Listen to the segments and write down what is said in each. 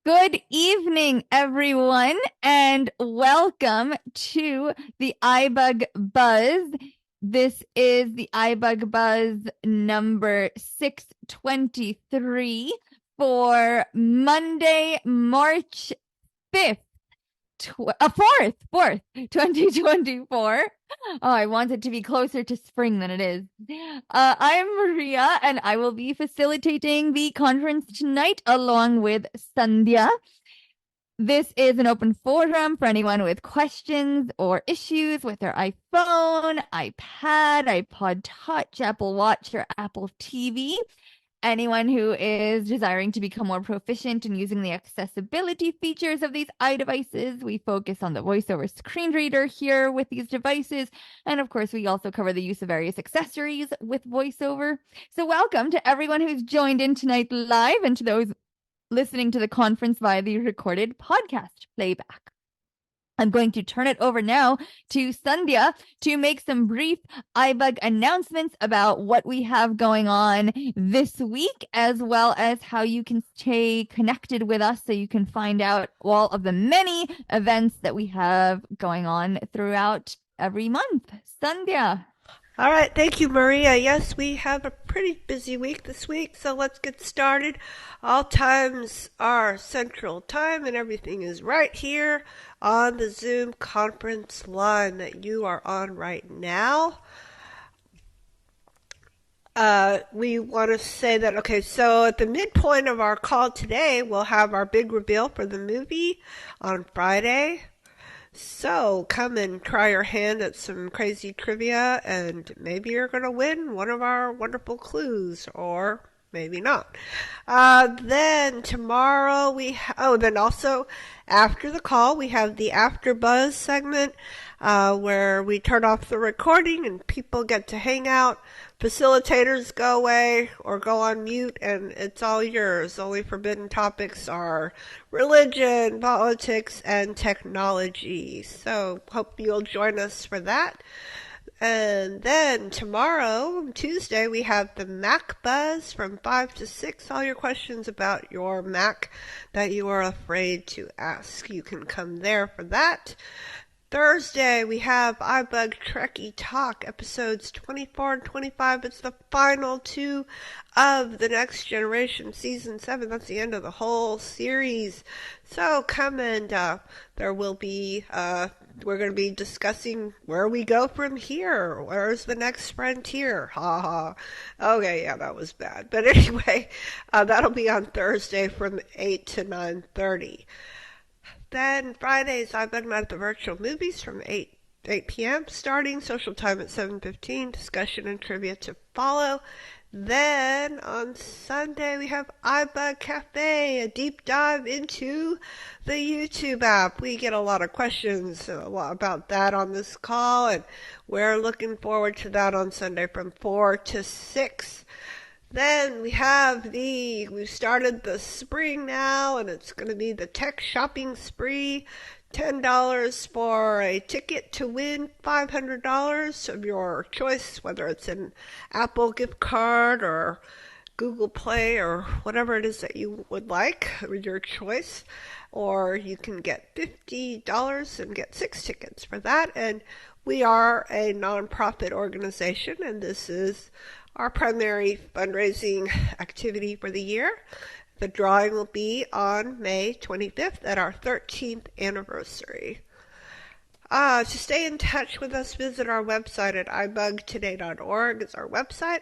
Good evening, everyone, and welcome to the iBUG Buzz. This is the iBUG Buzz number 623 for Monday, March 5th. 2024. Oh, I want it to be closer to spring than it is. I'm Maria, and I will be facilitating the conference tonight along with Sandhya. This is an open forum for anyone with questions or issues with their iPhone, iPad, iPod Touch, Apple Watch, or Apple TV. Anyone who is desiring to become more proficient in using the accessibility features of these iDevices. We focus on the voiceover screen reader here with these devices. And of course, we also cover the use of various accessories with voiceover. So welcome to everyone who's joined in tonight live and to those listening to the conference via the recorded podcast playback. I'm going to turn it over now to Sandhya to make some brief iBUG announcements about what we have going on this week, as well as how you can stay connected with us so you can find out all of the many events that we have going on throughout every month. Sandhya. All right, thank you, Maria. Yes, we have a pretty busy week this week, so let's get started. All times are Central Time, and everything is right here on the Zoom conference line that you are on right now. We want to say that, okay, so at the midpoint of our call today, we'll have our big reveal for the movie on Friday. So come and try your hand at some crazy trivia, and maybe you're going to win one of our wonderful clues, or maybe not. Then tomorrow then also after the call we have the After Buzz segment, where we turn off the recording and people get to hang out. Facilitators go away or go on mute, and it's all yours. Only forbidden topics are religion, politics, and technology. So hope you'll join us for that. And then tomorrow, Tuesday, we have the Mac Buzz from 5 to 6. All your questions about your Mac that you are afraid to ask, you can come there for that. Thursday, we have iBUG Trekkie Talk, episodes 24 and 25. It's the final two of the Next Generation Season 7. That's the end of the whole series. So come and there will be, we're going to be discussing where we go from here. Where's the next frontier? Ha ha. Okay, yeah, that was bad. But anyway, that'll be on Thursday from 8 to 9:30. Then Fridays, I've been at the virtual movies from 8 p.m. starting, social time at 7:15, discussion and trivia to follow. Then on Sunday, we have iBUG Cafe, a deep dive into the YouTube app. We get a lot of questions about that on this call, and we're looking forward to that on Sunday from 4 to 6. Then we've started the spring now, and it's going to be the tech shopping spree. $10 for a ticket to win $500 of your choice, whether it's an Apple gift card or Google Play or whatever it is that you would like, your choice. Or you can get $50 and get 6 tickets for that. And we are a nonprofit organization, and this is our primary fundraising activity for the year. The drawing will be on May 25th at our 13th anniversary. To stay in touch with us, visit our website at ibugtoday.org. It's our website,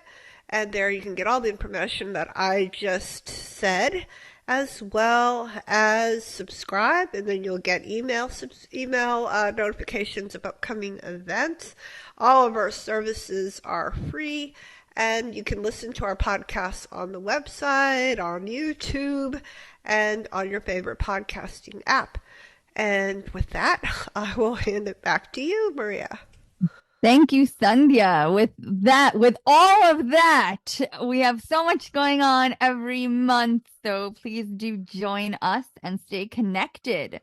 and there you can get all the information that I just said, as well as subscribe, and then you'll get email notifications of upcoming events. All of our services are free, and you can listen to our podcasts on the website, on YouTube, and on your favorite podcasting app. And with that, I will hand it back to you, Maria. Thank you, Sandhya. With all of that, we have so much going on every month. So please do join us and stay connected.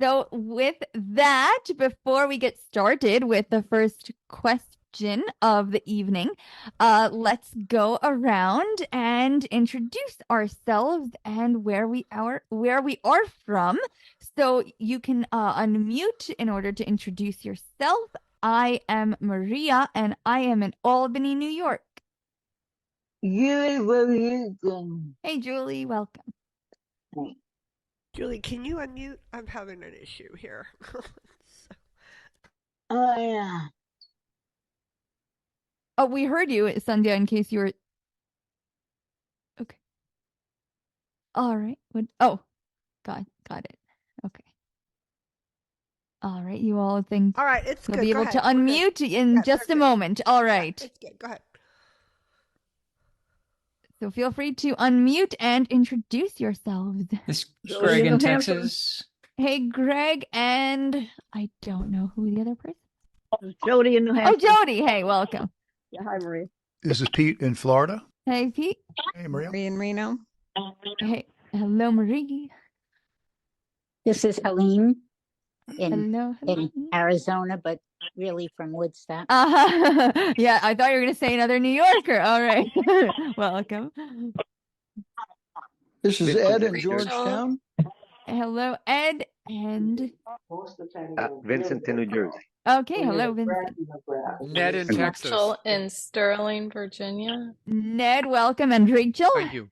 So with that, before we get started with the first question of the evening. Let's go around and introduce ourselves and where we are from. So you can unmute in order to introduce yourself. I am Maria, and I am in Albany, New York. Julie, where are you going? Hey, Julie, welcome. Julie, can you unmute? I'm having an issue here. Oh, yeah. Oh, we heard you, Sandhya, in case you were... Okay. All right. Oh, got it. Okay. All right, you all think All right, it's you'll good. be Go able to ahead. We're good. unmute in Yeah, just they're a good. moment. All Yeah, right. it's good. Go ahead. So feel free to unmute and introduce yourselves. This is Jody Greg in in New Hampshire. Texas. Hey, Greg, and I don't know who the other person. Jody in New Oh, Hampshire. Jody. Hey, welcome. Yeah, hi, Maria. This is Pete in Florida. Hey, Pete. Hey, Maria. Marie in Reno. Hey, hello, Marie. This is Helene Hello. in Arizona, but really from Woodstock. Yeah, I thought you were going to say another New Yorker. All right. Welcome. This is Ed in Georgetown. Hello, Ed, and... Vincent in New Jersey. Okay, hello, Vincent. Ned in Texas. Rachel in Sterling, Virginia. Ned, welcome, and Rachel. Thank you.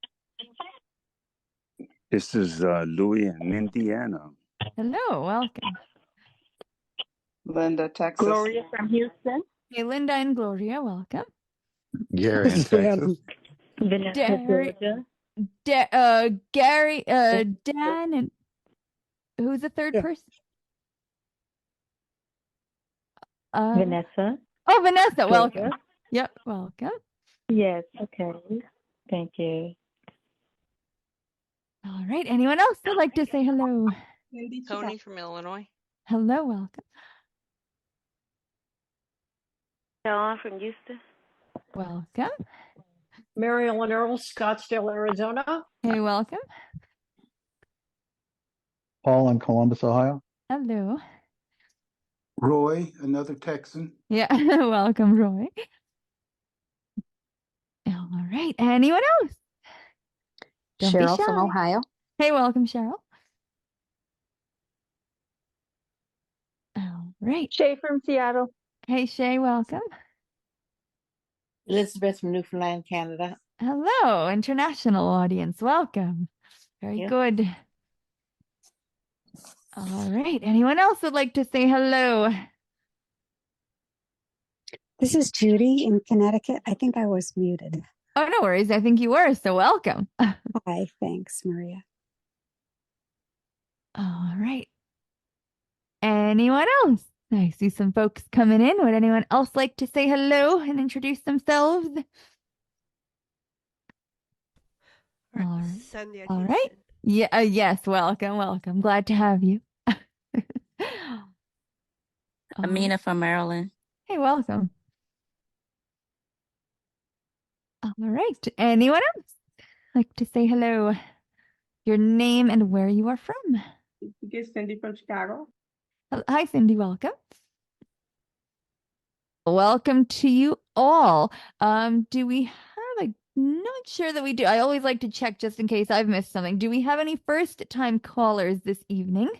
This is Louis in Indiana. Hello, welcome. Linda, Texas. Gloria from Houston. Hey, Linda and Gloria, welcome. Gary in Texas. Vanessa, Georgia. Gary, Dan, and who's the third person? Vanessa. Oh, Vanessa, Georgia. welcome. Yep, welcome. Yes, okay. Thank you. All right, anyone else would like to say hello? Tony from Illinois. Hello, welcome. Dawn from Houston. Welcome. Mary Ellen Earl, Scottsdale, Arizona. Hey, welcome. Paul in Columbus, Ohio. Hello. Roy, another Texan. Yeah, welcome, Roy. All right, anyone else? Don't be Cheryl shy. from Ohio. Hey, welcome, Cheryl. All right. Shay from Seattle. Hey, Shay, welcome. Elizabeth from Newfoundland, Canada. Hello, international audience. Welcome. Very good. All right. Anyone else would like to say hello? This is Judy in Connecticut. I think I was muted. Oh, no worries. I think you were, so welcome. Hi, thanks, Maria. All right. Anyone else? I see some folks coming in. Would anyone else like to say hello and introduce themselves? All right. Sandhya, All right. Yeah. Yes. Welcome. Welcome. Glad to have you. Amina from Maryland. Hey, welcome. All right. Anyone else like to say hello? Your name and where you are from. This is Cindy from Chicago. Hi, Cindy. Welcome. Welcome to you all. Do we have not sure that we do. I always like to check just in case I've missed something. Do we have any first-time callers this evening?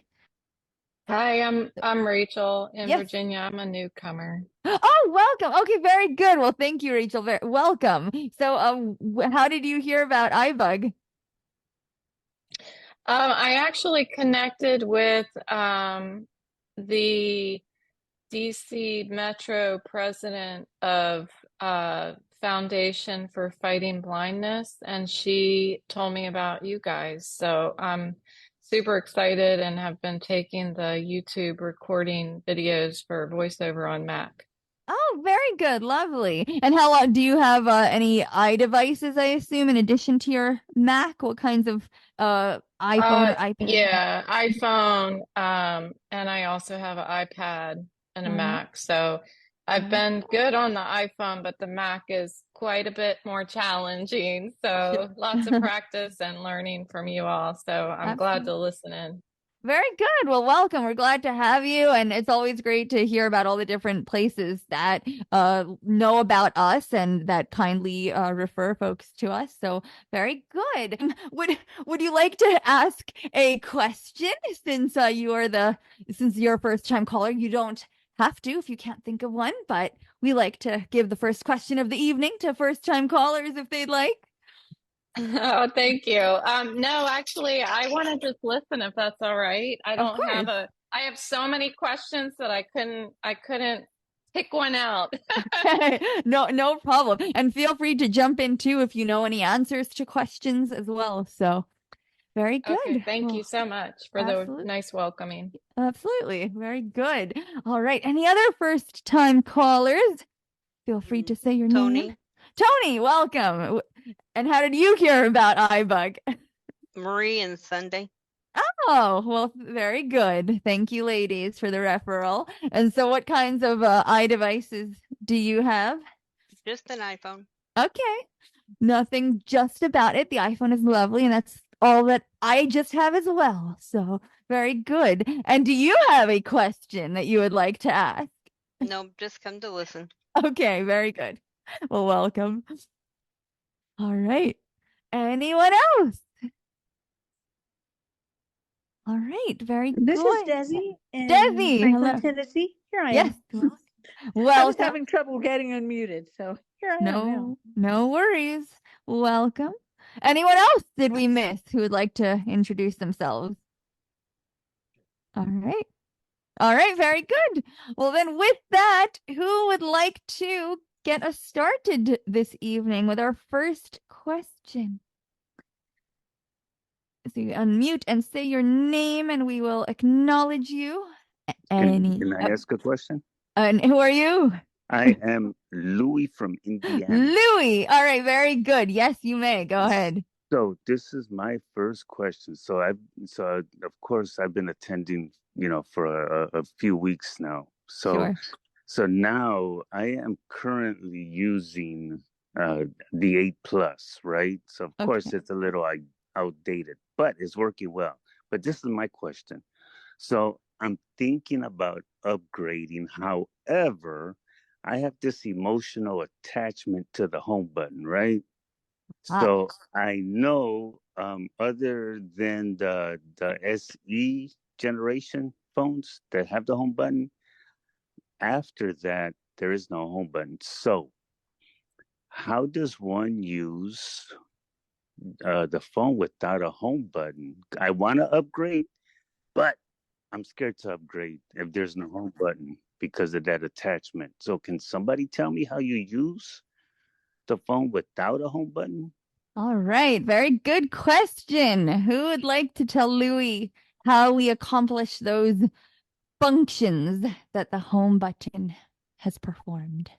Hi, I'm Rachel in Yes. Virginia. I'm a newcomer. Oh, welcome. Okay, very good. Well, thank you, Rachel. Welcome. So, how did you hear about iBUG? I actually connected with the DC Metro president of Foundation for Fighting Blindness, and she told me about you guys. So I'm super excited and have been taking the YouTube recording videos for voiceover on Mac. Oh, very good. Lovely. And how long do you have any iDevices, I assume, in addition to your Mac? What kinds of iPhone or iPad? Yeah, iPhone, and I also have an iPad and a Mac. So I've been good on the iPhone, but the Mac is quite a bit more challenging. So lots of practice and learning from you all. So I'm glad to listen in. Very good. Well, welcome. We're glad to have you. And it's always great to hear about all the different places that know about us and that kindly refer folks to us. So very good. Would you like to ask a question since you're a first time caller? You don't have to if you can't think of one, but we like to give the first question of the evening to first time callers if they'd like. Oh, thank you. No, actually, I want to just listen if that's all right. I don't have I have so many questions that I couldn't pick one out. No problem. And feel free to jump in too if you know any answers to questions as well. So very good. Okay, thank you so much for the nice welcoming. Absolutely. Very good. All right. Any other first time callers? Feel free to say your name. Tony, welcome. And how did you hear about iBUG? Marie and Sunday. Oh, well, very good. Thank you, ladies, for the referral. And so what kinds of iDevices do you have? Just an iPhone. Okay. Nothing just about it. The iPhone is lovely, and that's all that I just have as well. So very good. And do you have a question that you would like to ask? No, just come to listen. Okay, very good. Well, welcome. All right. Anyone else? All right, very good. This is Desi in Desi, Franklin, hello. Tennessee. Here I Yes. am. Well, I was having trouble getting unmuted, so here I am now. No worries. Welcome. Anyone else did we miss who would like to introduce themselves? All right. All right, very good. Well, then with that, who would like to get us started this evening with our first question? So you unmute and say your name and we will acknowledge you. Can I ask a question? And who are you? I am Louis from Indiana. Louis. All right, very good. Yes, you may. Go ahead. So this is my first question. So of course I've been attending, for a few weeks now. So now I am currently using the 8 Plus, right? So of course it's a little outdated, but it's working well. But this is my question. So I'm thinking about upgrading. However, I have this emotional attachment to the home button, right? So I know other than the SE generation phones that have the home button, after that, there is no home button. So how does one use the phone without a home button? I want to upgrade, but I'm scared to upgrade if there's no home button because of that attachment. So can somebody tell me how you use the phone without a home button? All right, very good question. Who would like to tell Louis how we accomplish those functions that the home button has performed?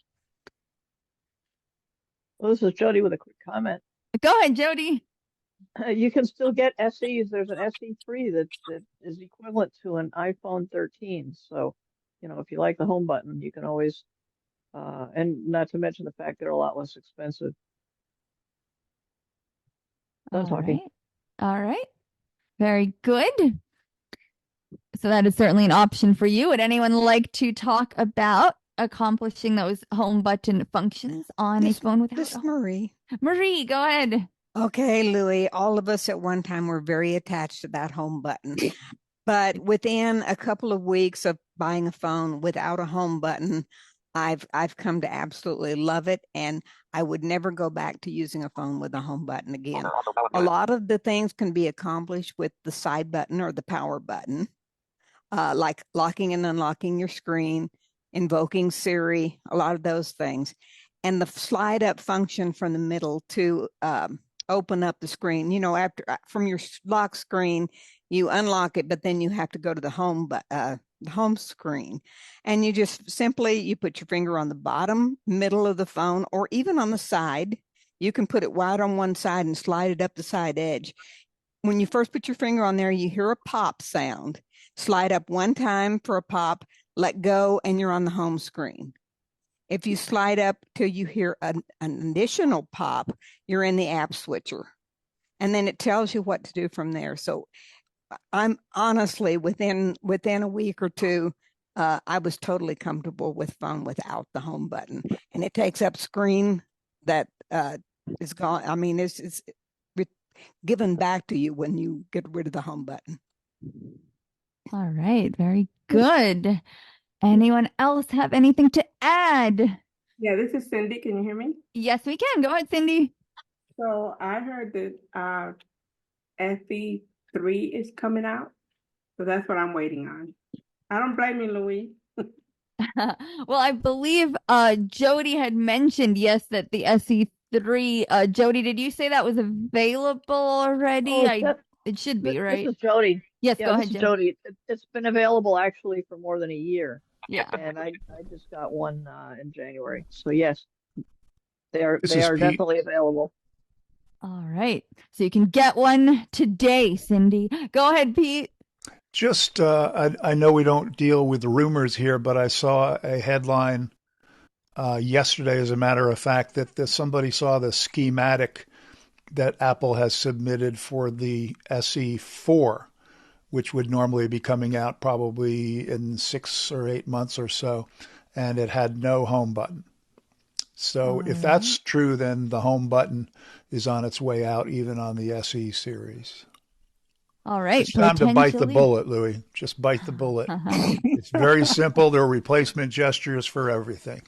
Well, this is Jody with a quick comment. Go ahead, Jody. You can still get SEs. There's an SE3 that is equivalent to an iPhone 13. So, if you like the home button, you can always, and not to mention the fact they're a lot less expensive. Done talking. All right. Very good. So that is certainly an option for you. Would anyone like to talk about accomplishing those home button functions on a phone without? This is Marie. Marie, go ahead. Okay, Louis, all of us at one time were very attached to that home button. But within a couple of weeks of buying a phone without a home button, I've come to absolutely love it, and I would never go back to using a phone with a home button again. A lot of the things can be accomplished with the side button or the power button, like locking and unlocking your screen, invoking Siri, a lot of those things. And the slide up function from the middle to open up the screen, after from your lock screen, you unlock it, but then you have to go to the home screen, and you just you put your finger on the bottom middle of the phone, or even on the side. You can put it wide on one side and slide it up the side edge. When you first put your finger on there, you hear a pop sound. Slide up one time for a pop, let go, and you're on the home screen. If you slide up till you hear an additional pop, you're in the app switcher. And then it tells you what to do from there. So I'm honestly within a week or two, I was totally comfortable with phone without the home button, and it takes up screen that is gone. I mean, it's given back to you when you get rid of the home button. All right, very good. Anyone else have anything to add? Yeah, this is Cindy. Can you hear me? Yes, we can. Go ahead, Cindy. So I heard that SE3 is coming out. So that's what I'm waiting on. I don't blame you, Louis. Well, I believe Jody had mentioned, yes, that the SE3, Jody, did you say that was available already? It should be, right? This is Jody. Yes, Yeah, go this ahead, is Jody. It's been available actually for more than a year. Yeah. And I just got one in January. So yes, they are This is Pete. definitely available. All right. So you can get one today, Cindy. Go ahead, Pete. Just, I know we don't deal with rumors here, but I saw a headline yesterday, as a matter of fact, that somebody saw the schematic that Apple has submitted for the SE4, which would normally be coming out probably in 6 or 8 months or so, and it had no home button. So if that's true, then the home button is on its way out, even on the SE series. All right. It's time to bite the bullet, Louis. Just bite the bullet. It's very simple. There are replacement gestures for everything.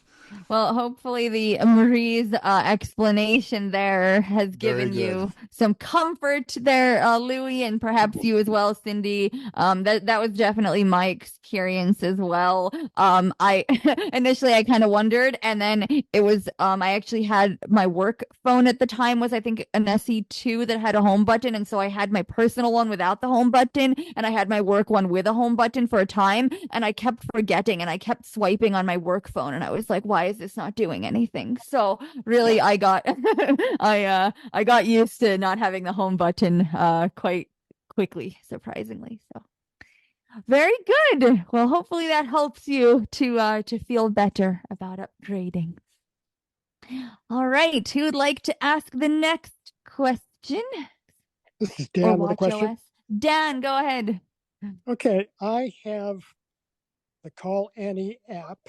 Well, hopefully the Marie's explanation there has given you some comfort there, Louis, and perhaps you as well, Cindy. That was definitely my experience as well. I initially I kind of wondered, and then it was I actually had my work phone at the time was I think an SE2 that had a home button, and so I had my personal one without the home button, and I had my work one with a home button for a time, and I kept forgetting, and I kept swiping on my work phone, and I was like, why is this not doing anything? So really I got I got used to not having the home button quite quickly, surprisingly. So very good. Well, hopefully that helps you to feel better about upgrading. All right, who would like to ask the next question? This is Dan with a question. OS? Dan, go ahead. Okay, I have the Call Annie app,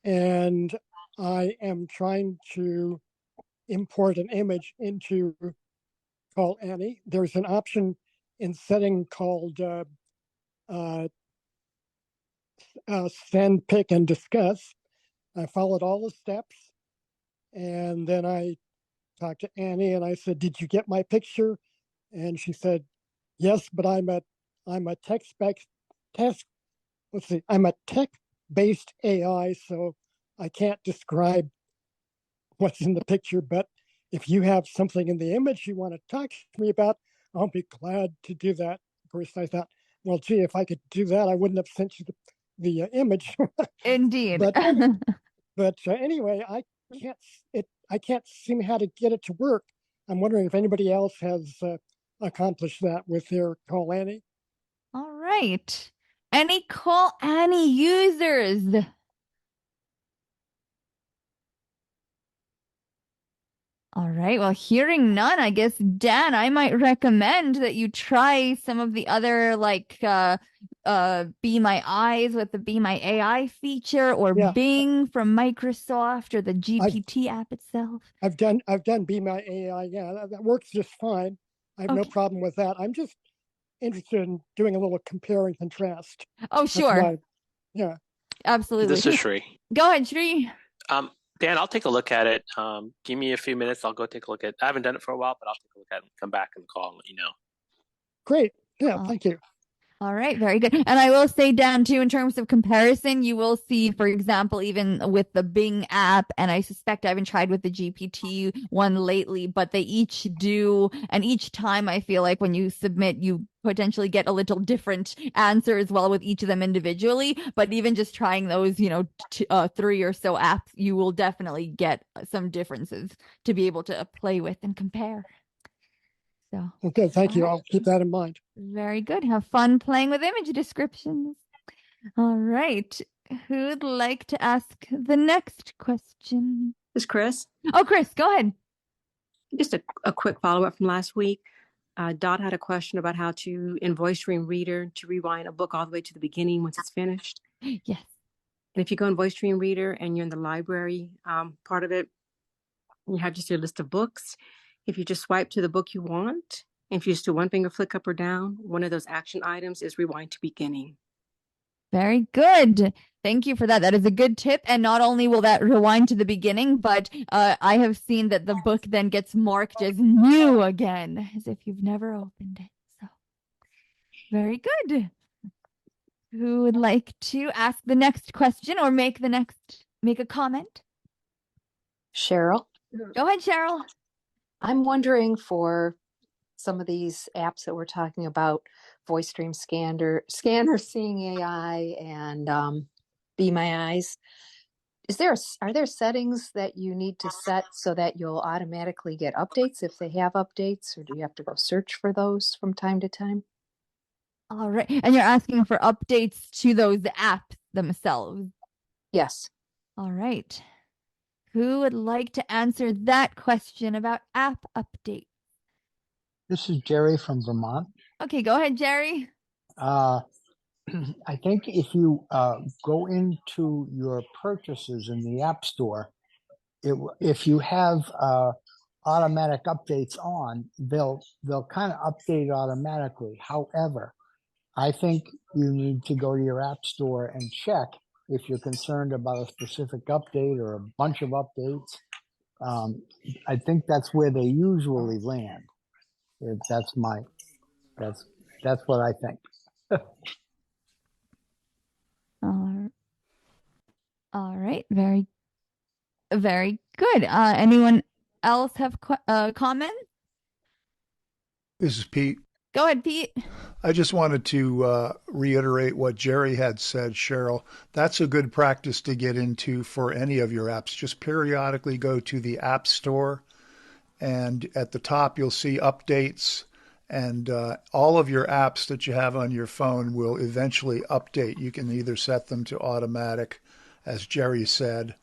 and I am trying to import an image into Call Annie. There's an option in setting called send, pick, and discuss. I followed all the steps, and then I talked to Annie, and I said, "Did you get my picture?" And she said, "Yes, but I'm a tech-based AI, so I can't describe what's in the picture, but if you have something in the image you want to talk to me about, I'll be glad to do that." Of course, I thought, well, gee, if I could do that, I wouldn't have sent you the image. Indeed. But anyway, I can't seem how to get it to work. I'm wondering if anybody else has accomplished that with their Call Annie. All right. Any Call Annie users? All right. Well, hearing none, I guess, Dan, I might recommend that you try some of the other like Be My Eyes with the Be My AI feature, or Bing from Microsoft, or the GPT app itself. I've done Be My AI. Yeah, that works just fine. I have no problem with that. I'm just interested in doing a little compare and contrast. Oh, sure. Yeah. Absolutely. This is Shri. Go ahead, Shri. Dan, I'll take a look at it. Give me a few minutes. I'll go take a look at it. I haven't done it for a while, but I'll take a look at it and come back and call and let you know. Great. Yeah, thank you. All right, very good. And I will say, Dan, too, in terms of comparison, you will see, for example, even with the Bing app, and I suspect I haven't tried with the GPT one lately, but they each do, and each time I feel like when you submit, you potentially get a little different answer as well with each of them individually. But even just trying those, 3 or so apps, you will definitely get some differences to be able to play with and compare. So okay, thank you. I'll keep that in mind. Very good. Have fun playing with image descriptions. All right. Who'd like to ask the next question? This is Chris. Oh, Chris, go ahead. Just a quick follow-up from last week. Dot had a question about how to, in VoiceStream Reader, to rewind a book all the way to the beginning once it's finished. Yes. And if you go in VoiceStream Reader and you're in the library part of it, you have just your list of books. If you just swipe to the book you want, and if you just do one finger flick up or down, one of those action items is rewind to beginning. Very good. Thank you for that. That is a good tip. And not only will that rewind to the beginning, but I have seen that the book then gets marked as new again, as if you've never opened it. So very good. Who would like to ask the next question or make a comment? Cheryl? Go ahead, Cheryl. I'm wondering for some of these apps that we're talking about, VoiceStream Scanner, Seeing AI, and Be My Eyes. Are there settings that you need to set so that you'll automatically get updates if they have updates, or do you have to go search for those from time to time? All right. And you're asking for updates to those apps themselves? Yes. All right. Who would like to answer that question about app updates? This is Jerry from Vermont. Okay, go ahead, Jerry. I think if you go into your purchases in the App Store, if you have automatic updates on, they'll kind of update automatically. However, I think you need to go to your App Store and check if you're concerned about a specific update or a bunch of updates. I think that's where they usually land. That's what I think. All right. Very, very good. Anyone else have comments? This is Pete. Go ahead, Pete. I just wanted to reiterate what Jerry had said, Cheryl. That's a good practice to get into for any of your apps. Just periodically go to the App Store, and at the top you'll see updates, and all of your apps that you have on your phone will eventually update. You can either set them to automatic, as Jerry said,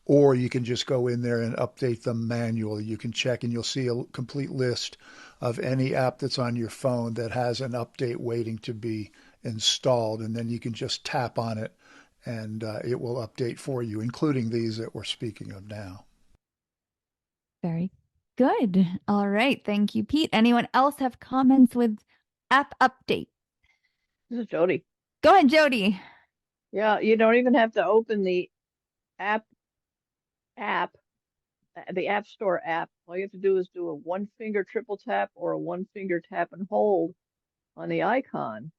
or you can just go in there and update them manually. You can check and you'll see a complete list of any app that's on your phone that has an update waiting to be installed, and then you can just tap on it and it will update for you, including these that we're speaking of now. Very good. All right. Thank you, Pete. Anyone else have comments with app update? This is Jody. Go ahead, Jody. Yeah, you don't even have to open the the App Store app. All you have to do is do a one finger triple tap or a one finger tap and hold on the icon,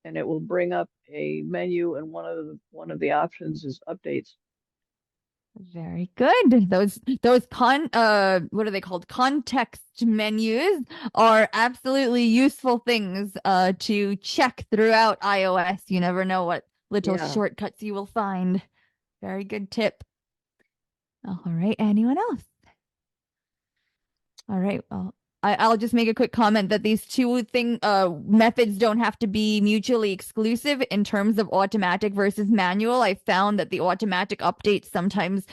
and it will bring up a menu, and one of the options is updates. Very good. Those what are they called? Context menus are absolutely useful things to check throughout iOS. You never know what little shortcuts you will find. Very good tip. All right. Anyone else? All right. Well, I'll just make a quick comment that these two methods don't have to be mutually exclusive in terms of automatic versus manual. I found that the automatic updates sometimes,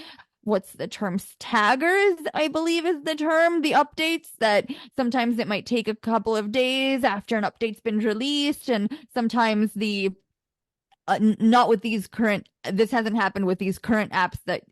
what's the term? Staggers, I believe is the term, the updates, that sometimes it might take a couple of days after an update's been released, and sometimes not with these current, this hasn't happened with these current apps that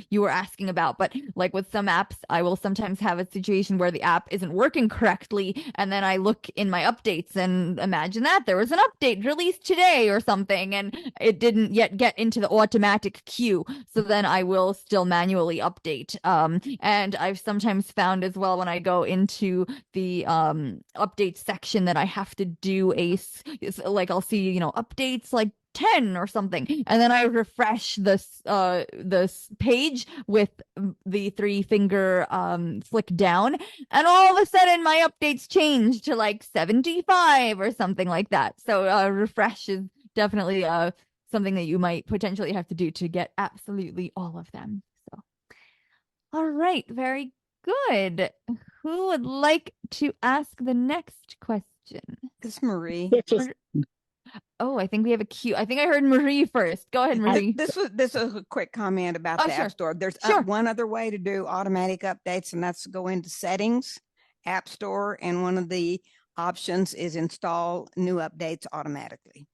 you were asking about, but like with some apps, I will sometimes have a situation where the app isn't working correctly, and then I look in my updates and imagine that there was an update released today or something, and it didn't yet get into the automatic queue, so then I will still manually update. And I've sometimes found as well when I go into the update section that I have to do I'll see, updates like 10 or something, and then I refresh this page with the 3-finger flick down, and all of a sudden my updates change to like 75 or something like that. So refresh is definitely something that you might potentially have to do to get absolutely all of them. So all right, very good. Who would like to ask the next question? This is Marie. Oh, I think we have a queue. I think I heard Marie first. Go ahead, Marie. This is a quick comment about the App Store. There's one other way to do automatic updates, and that's to go into settings, App Store, and one of the options is install new updates automatically.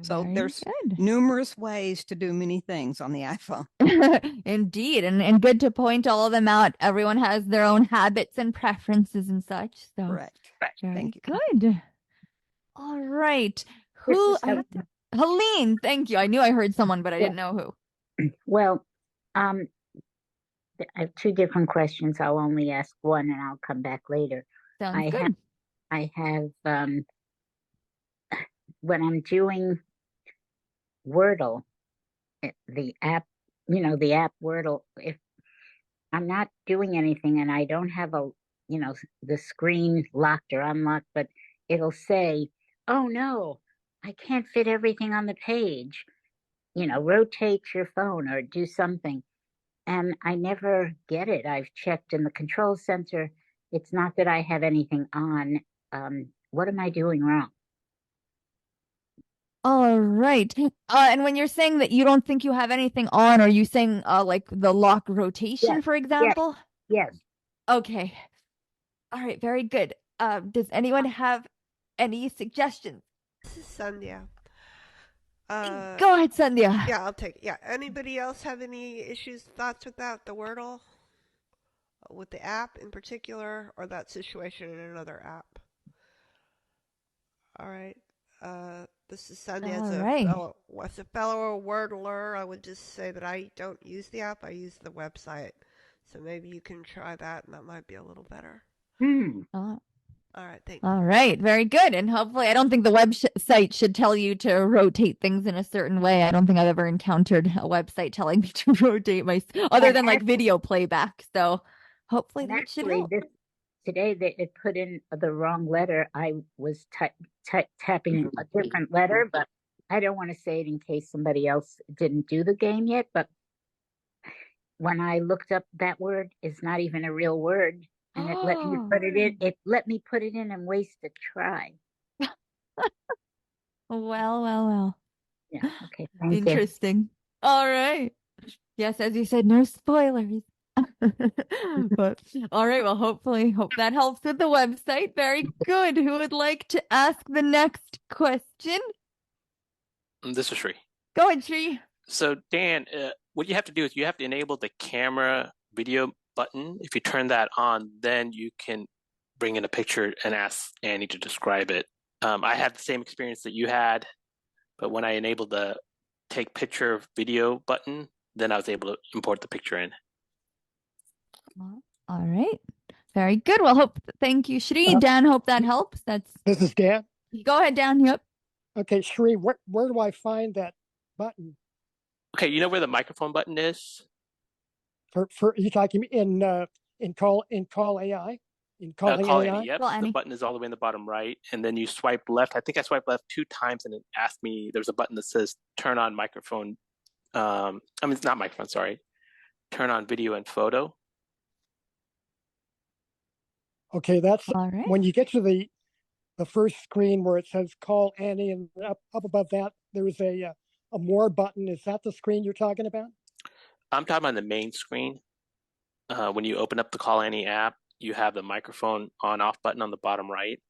So Very there's good. numerous ways to do many things on the iPhone. Indeed, and good to point all of them out. Everyone has their own habits and preferences and such. So Correct. very Thank you. good. All right. Who? Helene. Thank you. I knew I heard someone, but I didn't know who. Well, I have two different questions. I'll only ask one, and I'll come back later. Sounds good. I have when I'm doing Wordle, the app, the app Wordle, if I'm not doing anything and I don't have the screen locked or unlocked, but it'll say, oh no, I can't fit everything on the page. Rotate your phone or do something. And I never get it. I've checked in the control center. It's not that I have anything on. What am I doing wrong? All right. And when you're saying that you don't think you have anything on, are you saying like the lock rotation, for example? Yes. Okay. All right. Very good. Does anyone have any suggestions? This is Sandhya. Go ahead, Sandhya. Yeah, I'll take it. Yeah. Anybody else have any issues, thoughts with that? The Wordle? With the app in particular, or that situation in another app? All right. This is Sandhya. As a fellow Wordler, I would just say that I don't use the app. I use the website. So maybe you can try that, and that might be a little better. All right, thanks. All right, very good. And hopefully, I don't think the website should tell you to rotate things in a certain way. I don't think I've ever encountered a website telling me to rotate my, other than like video playback. So hopefully that should help. Today it put in the wrong letter. I was tapping a different letter, but I don't want to say it in case somebody else didn't do the game yet. But when I looked up, that word is not even a real word. And it let me put it in. It let me put it in and waste a try. Well. Yeah. Okay. Thank Interesting. You. All right. Yes, as you said, no spoilers. But all right. Well, hope that helps with the website. Very good. Who would like to ask the next question? This is Shri. Go ahead, Shri. So Dan, what you have to do is you have to enable the camera video button. If you turn that on, then you can bring in a picture and ask Annie to describe it. I had the same experience that you had, but when I enabled the take picture video button, then I was able to import the picture in. All right. Very good. Well, thank you, Shri. Dan, hope that helps. This is Dan. Go ahead, Dan. Yep. Okay, Shri, where do I find that button? Okay, you know where the microphone button is? For you talking in call AI? In calling call AI? Annie, yep. The button is all the way in the bottom right, and then you swipe left. I think I swiped left 2 times, and it asked me. There's a button that says "Turn on microphone." It's not microphone. Sorry, turn on video and photo. Okay, that's all right. When you get to the first screen where it says "Call Annie," and up above that there's a more button. Is that the screen you're talking about? I'm talking about the main screen. When you open up the Call Annie app, you have the microphone on/off button on the bottom right.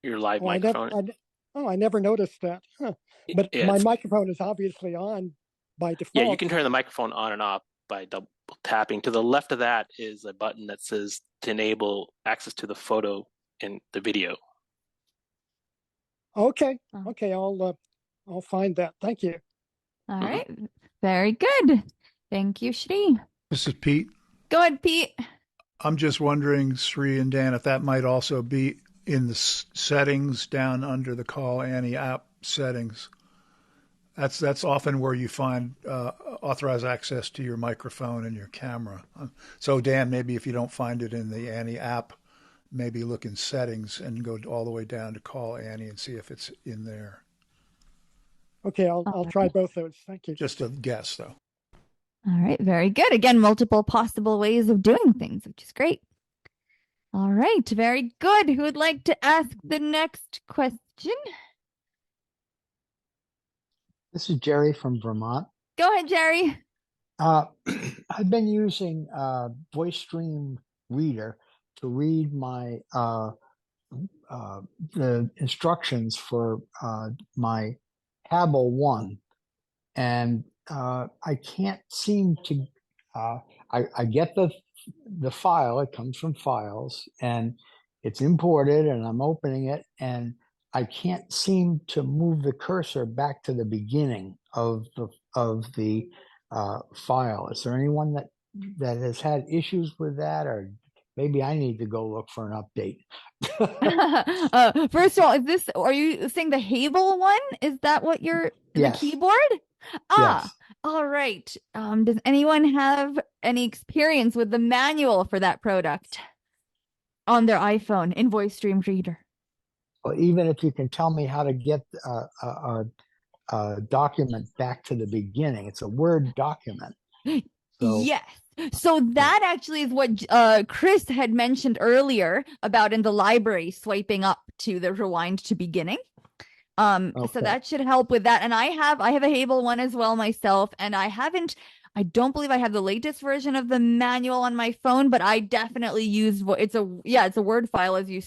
Your live microphone. I never noticed that. Huh. But my microphone is obviously on by default. Yeah, you can turn the microphone on and off by double tapping. To the left of that is a button that says to enable access to the photo and the video. Okay. I'll find that. Thank you. All right. Very good. Thank you, Shri. This is Pete. Go ahead, Pete. I'm just wondering, Shri and Dan, if that might also be in the settings down under the Call Annie app settings. That's often where you find authorized access to your microphone and your camera. So Dan, maybe if you don't find it in the Annie app, maybe look in settings and go all the way down to Call Annie and see if it's in there. Okay, I'll try both those. Thank you. Just a guess, though. All right, very good. Again, multiple possible ways of doing things, which is great. All right, very good. Who would like to ask the next question? This is Jerry from Vermont. Go ahead, Jerry. I've been using VoiceStream Reader to read my the instructions for my Hable 1, and I can't seem to. I get the file. It comes from files, and it's imported, and I'm opening it, and I can't seem to move the cursor back to the beginning of the file. Is there anyone that has had issues with that, or maybe I need to go look for an update? First of all, are you saying the Hable one? Is that what the keyboard? Yes. All right. Does anyone have any experience with the manual for that product on their iPhone in VoiceStream Reader? Well, even if you can tell me how to get a document back to the beginning, it's a Word document. So, yes. So that actually is what Chris had mentioned earlier about in the library swiping up to the rewind to beginning. So that should help with that. And I have a Hable one as well myself, and I don't believe I have the latest version of the manual on my phone, but I definitely use it's a Word file as you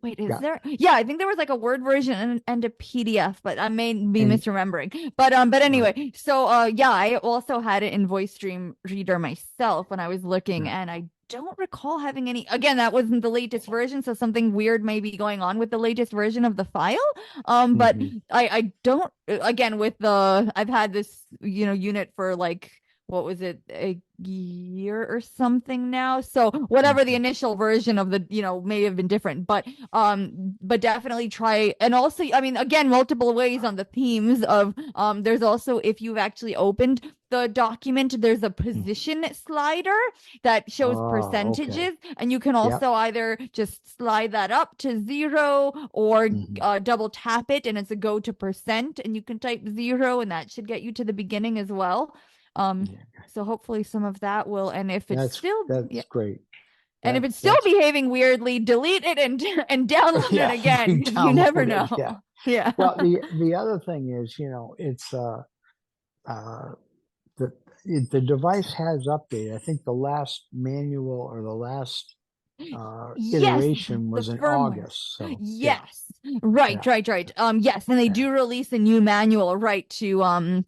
wait, is there? Yeah, I think there was like a Word version and a PDF, but I may be misremembering. But anyway, so I also had it in VoiceStream Reader myself when I was looking, and I don't recall having any. Again, that wasn't the latest version, so something weird may be going on with the latest version of the file. But I don't. Again, with I've had this unit for like, what was it, a year or something now, so whatever the initial version of the may have been different, but definitely try. And also, I mean, again, multiple ways on the themes of there's also, if you've actually opened the document, there's a position slider that shows percentages, and you can also either just slide that up to 0 or double tap it and it's a go to percent, and you can type 0 and that should get you to the beginning as well. So hopefully some of that will, and if it's that's great. And if it's still behaving weirdly, delete it and download it again. You never know. Yeah. Well, the other thing is, it's the device has updated. I think the last manual or the last iteration was in August. So yes, right. Yes, and they do release a new manual, right, to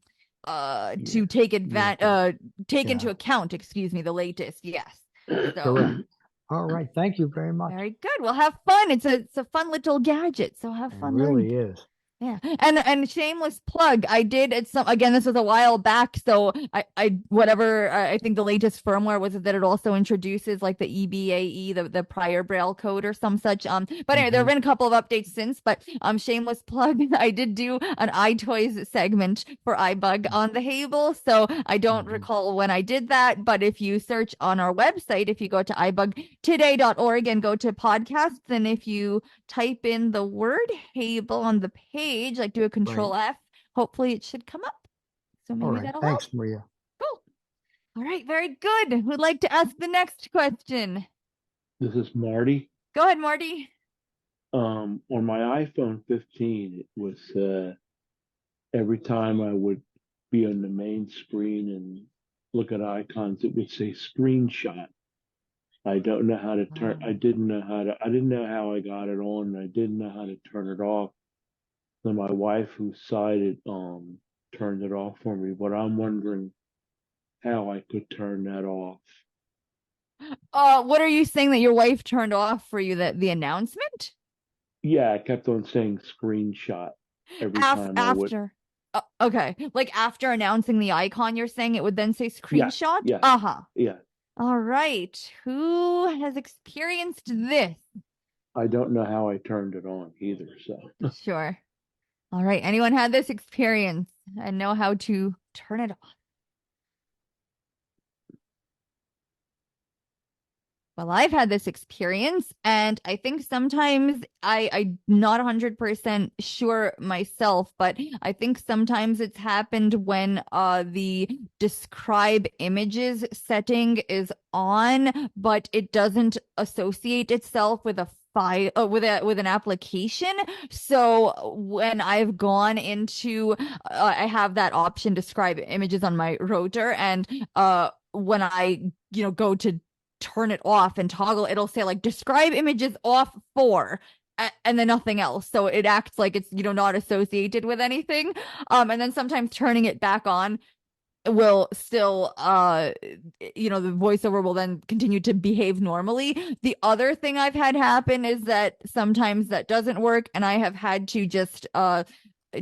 take into account, the latest. Yes. So. Correct. All right. Thank you very much. Very good. Well, have fun. It's a fun little gadget. So have fun. It really is. Yeah. And shameless plug. I did again, this was a while back. So I think the latest firmware was that it also introduces like the EBAE, the prior Braille code or some such. But anyway, there have been a couple of updates since, but shameless plug. I did do an iToys segment for iBUG on the Hable. So I don't recall when I did that, but if you search on our website, if you go to ibugtoday.org and go to podcasts, and if you type in the word Hable on the page, like do a Control F, hopefully it should come up. So maybe that'll help. Thanks, Maria. Cool. All right, very good. Who'd like to ask the next question? This is Marty. Go ahead, Marty. On my iPhone 15, it was every time I would be on the main screen and look at icons, it would say screenshot. I don't know how to turn. I didn't know how I got it on. I didn't know how to turn it off. So my wife, who sighted, turned it off for me. But I'm wondering how I could turn that off. What are you saying that your wife turned off for you? That the announcement? Yeah, I kept on saying screenshot every time I would. Okay, like after announcing the icon, you're saying it would then say screenshot? Yeah. Yeah. All right. Who has experienced this? I don't know how I turned it on either. So sure. All right. Anyone had this experience and know how to turn it off? Well, I've had this experience, and I think sometimes I'm not 100% sure myself, but I think sometimes it's happened when the describe images setting is on, but it doesn't associate itself with a file with an application. So when I've gone into I have that option, describe images, on my router, and when I go to turn it off and toggle, it'll say like describe images off for, and then nothing else. So it acts like it's, not associated with anything. And then sometimes turning it back on will still the voiceover will then continue to behave normally. The other thing I've had happen is that sometimes that doesn't work, and I have had to just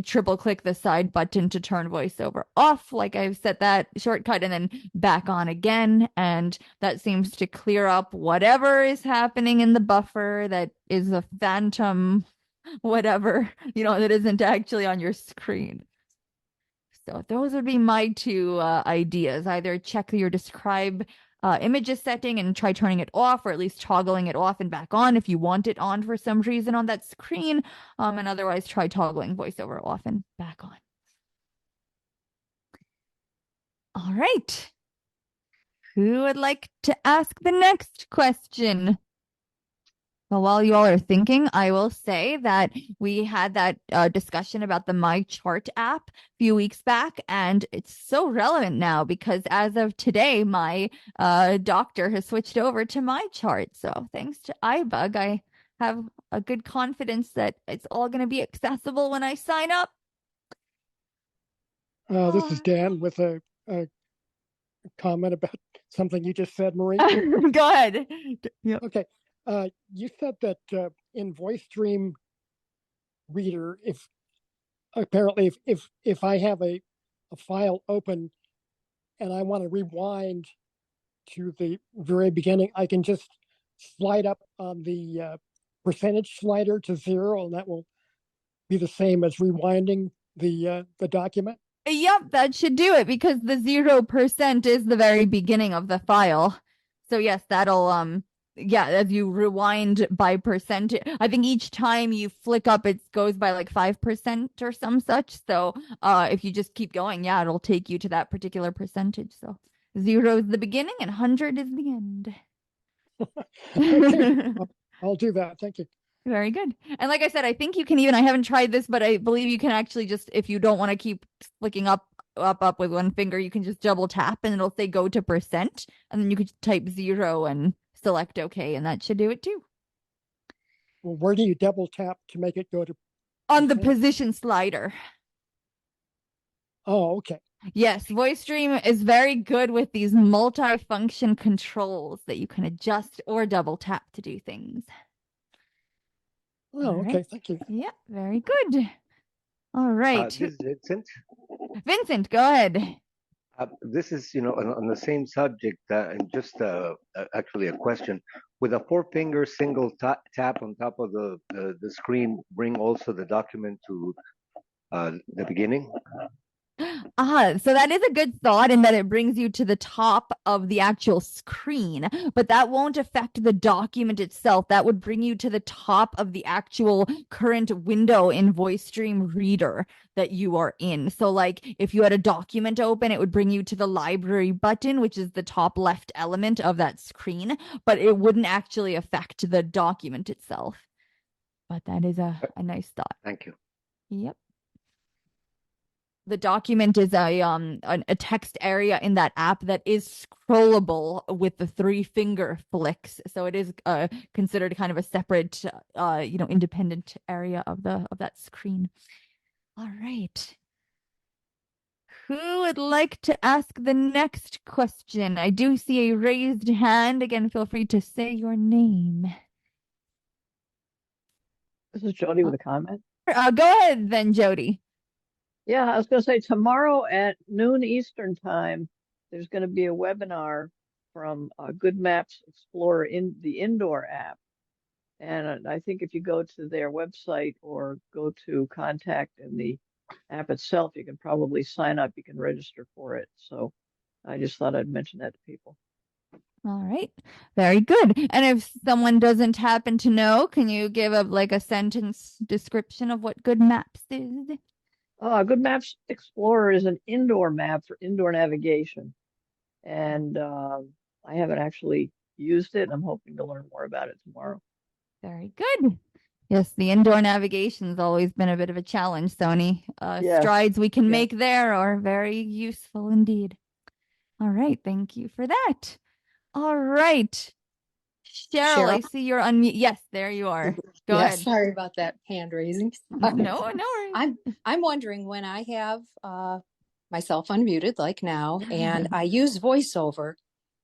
triple click the side button to turn voiceover off, like I've set that shortcut, and then back on again, and that seems to clear up whatever is happening in the buffer that is a phantom whatever, that isn't actually on your screen. So those would be my two ideas. Either check your describe images setting and try turning it off, or at least toggling it off and back on if you want it on for some reason on that screen. And otherwise try toggling voiceover off and back on. All right. Who would like to ask the next question? Well, while you all are thinking, I will say that we had that discussion about the My Chart app a few weeks back, and it's so relevant now because as of today, my doctor has switched over to My Chart. So thanks to iBUG, I have a good confidence that it's all going to be accessible when I sign up. This is Dan with a comment about something you just said, Marie. Go ahead. Yep. Okay. You said that in VoiceStream Reader, if I have a file open and I want to rewind to the very beginning, I can just slide up on the percentage slider to 0, and that will be the same as rewinding the document. Yep, that should do it because the 0% is the very beginning of the file. So yes, that'll as you rewind by percent, I think each time you flick up, it goes by like 5% or some such. So if you just keep going, it'll take you to that particular percentage. So 0 is the beginning and 100 is the end. Okay, I'll do that. Thank you. Very good. And like I said, I think you can I haven't tried this, but I believe you can actually just, if you don't want to keep flicking up with one finger, you can just double tap and it'll say go to percent. And then you could type 0 and select OK, and that should do it too. Well, where do you double tap to make it go to? On the position slider. Oh, okay. Yes, VoiceStream is very good with these multi-function controls that you can adjust or double tap to do things. Oh, okay. Thank you. Yeah, very good. All right. This is Vincent. Vincent, go ahead. This is, on the same subject, and just actually a question. With a 4-finger single tap on top of the screen, bring also the document to the beginning? So that is a good thought in that it brings you to the top of the actual screen, but that won't affect the document itself. That would bring you to the top of the actual current window in VoiceStream Reader that you are in. So like if you had a document open, it would bring you to the library button, which is the top left element of that screen, but it wouldn't actually affect the document itself. But that is a nice thought. Thank you. Yep. The document is a text area in that app that is scrollable with the 3-finger flicks. So it is considered kind of a separate, independent area of that screen. All right. Who would like to ask the next question? I do see a raised hand. Again, feel free to say your name. This is Jody with a comment. Go ahead then, Jody. Yeah, I was going to say tomorrow at noon Eastern time, there's going to be a webinar from Good Maps Explorer in the indoor app. And I think if you go to their website or go to contact in the app itself, you can probably sign up. You can register for it. So I just thought I'd mention that to people. All right. Very good. And if someone doesn't happen to know, can you give a sentence description of what Good Maps is? Good Maps Explorer is an indoor map for indoor navigation. And I haven't actually used it. I'm hoping to learn more about it tomorrow. Very good. Yes, the indoor navigation's always been a bit of a challenge, Sony. Yes. Strides we can make there are very useful indeed. All right. Thank you for that. All right. Cheryl, I see you're unmute. Yes, there you are. Go ahead. Sorry about that hand raising. No worries. I'm wondering when I have myself unmuted like now and I use voiceover,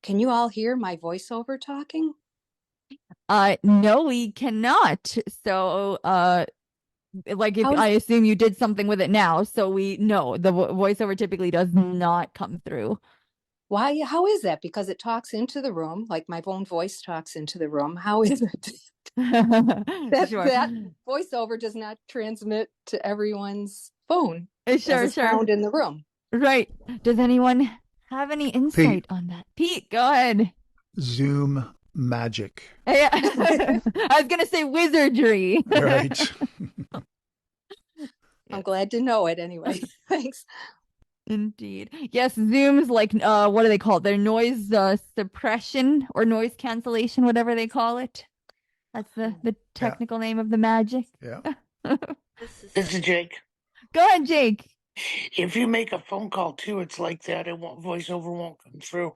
can you all hear my voiceover talking? No, we cannot. So like if I assume you did something with it now, so we know the voiceover typically does not come through. Why? How is that? Because it talks into the room, like my own voice talks into the room. How is it that voiceover does not transmit to everyone's phone as a sound in the room? Right. Does anyone have any insight on that? Pete, go ahead. Zoom magic. Yeah. I was gonna say wizardry. Right. I'm glad to know it anyway. Thanks. Indeed. Yes, Zoom's like what do they call it? Their noise suppression or noise cancellation, whatever they call it. That's the technical name of the magic. Yeah. This is Jake. Go ahead, Jake. If you make a phone call too, it's like that. Voiceover won't come through.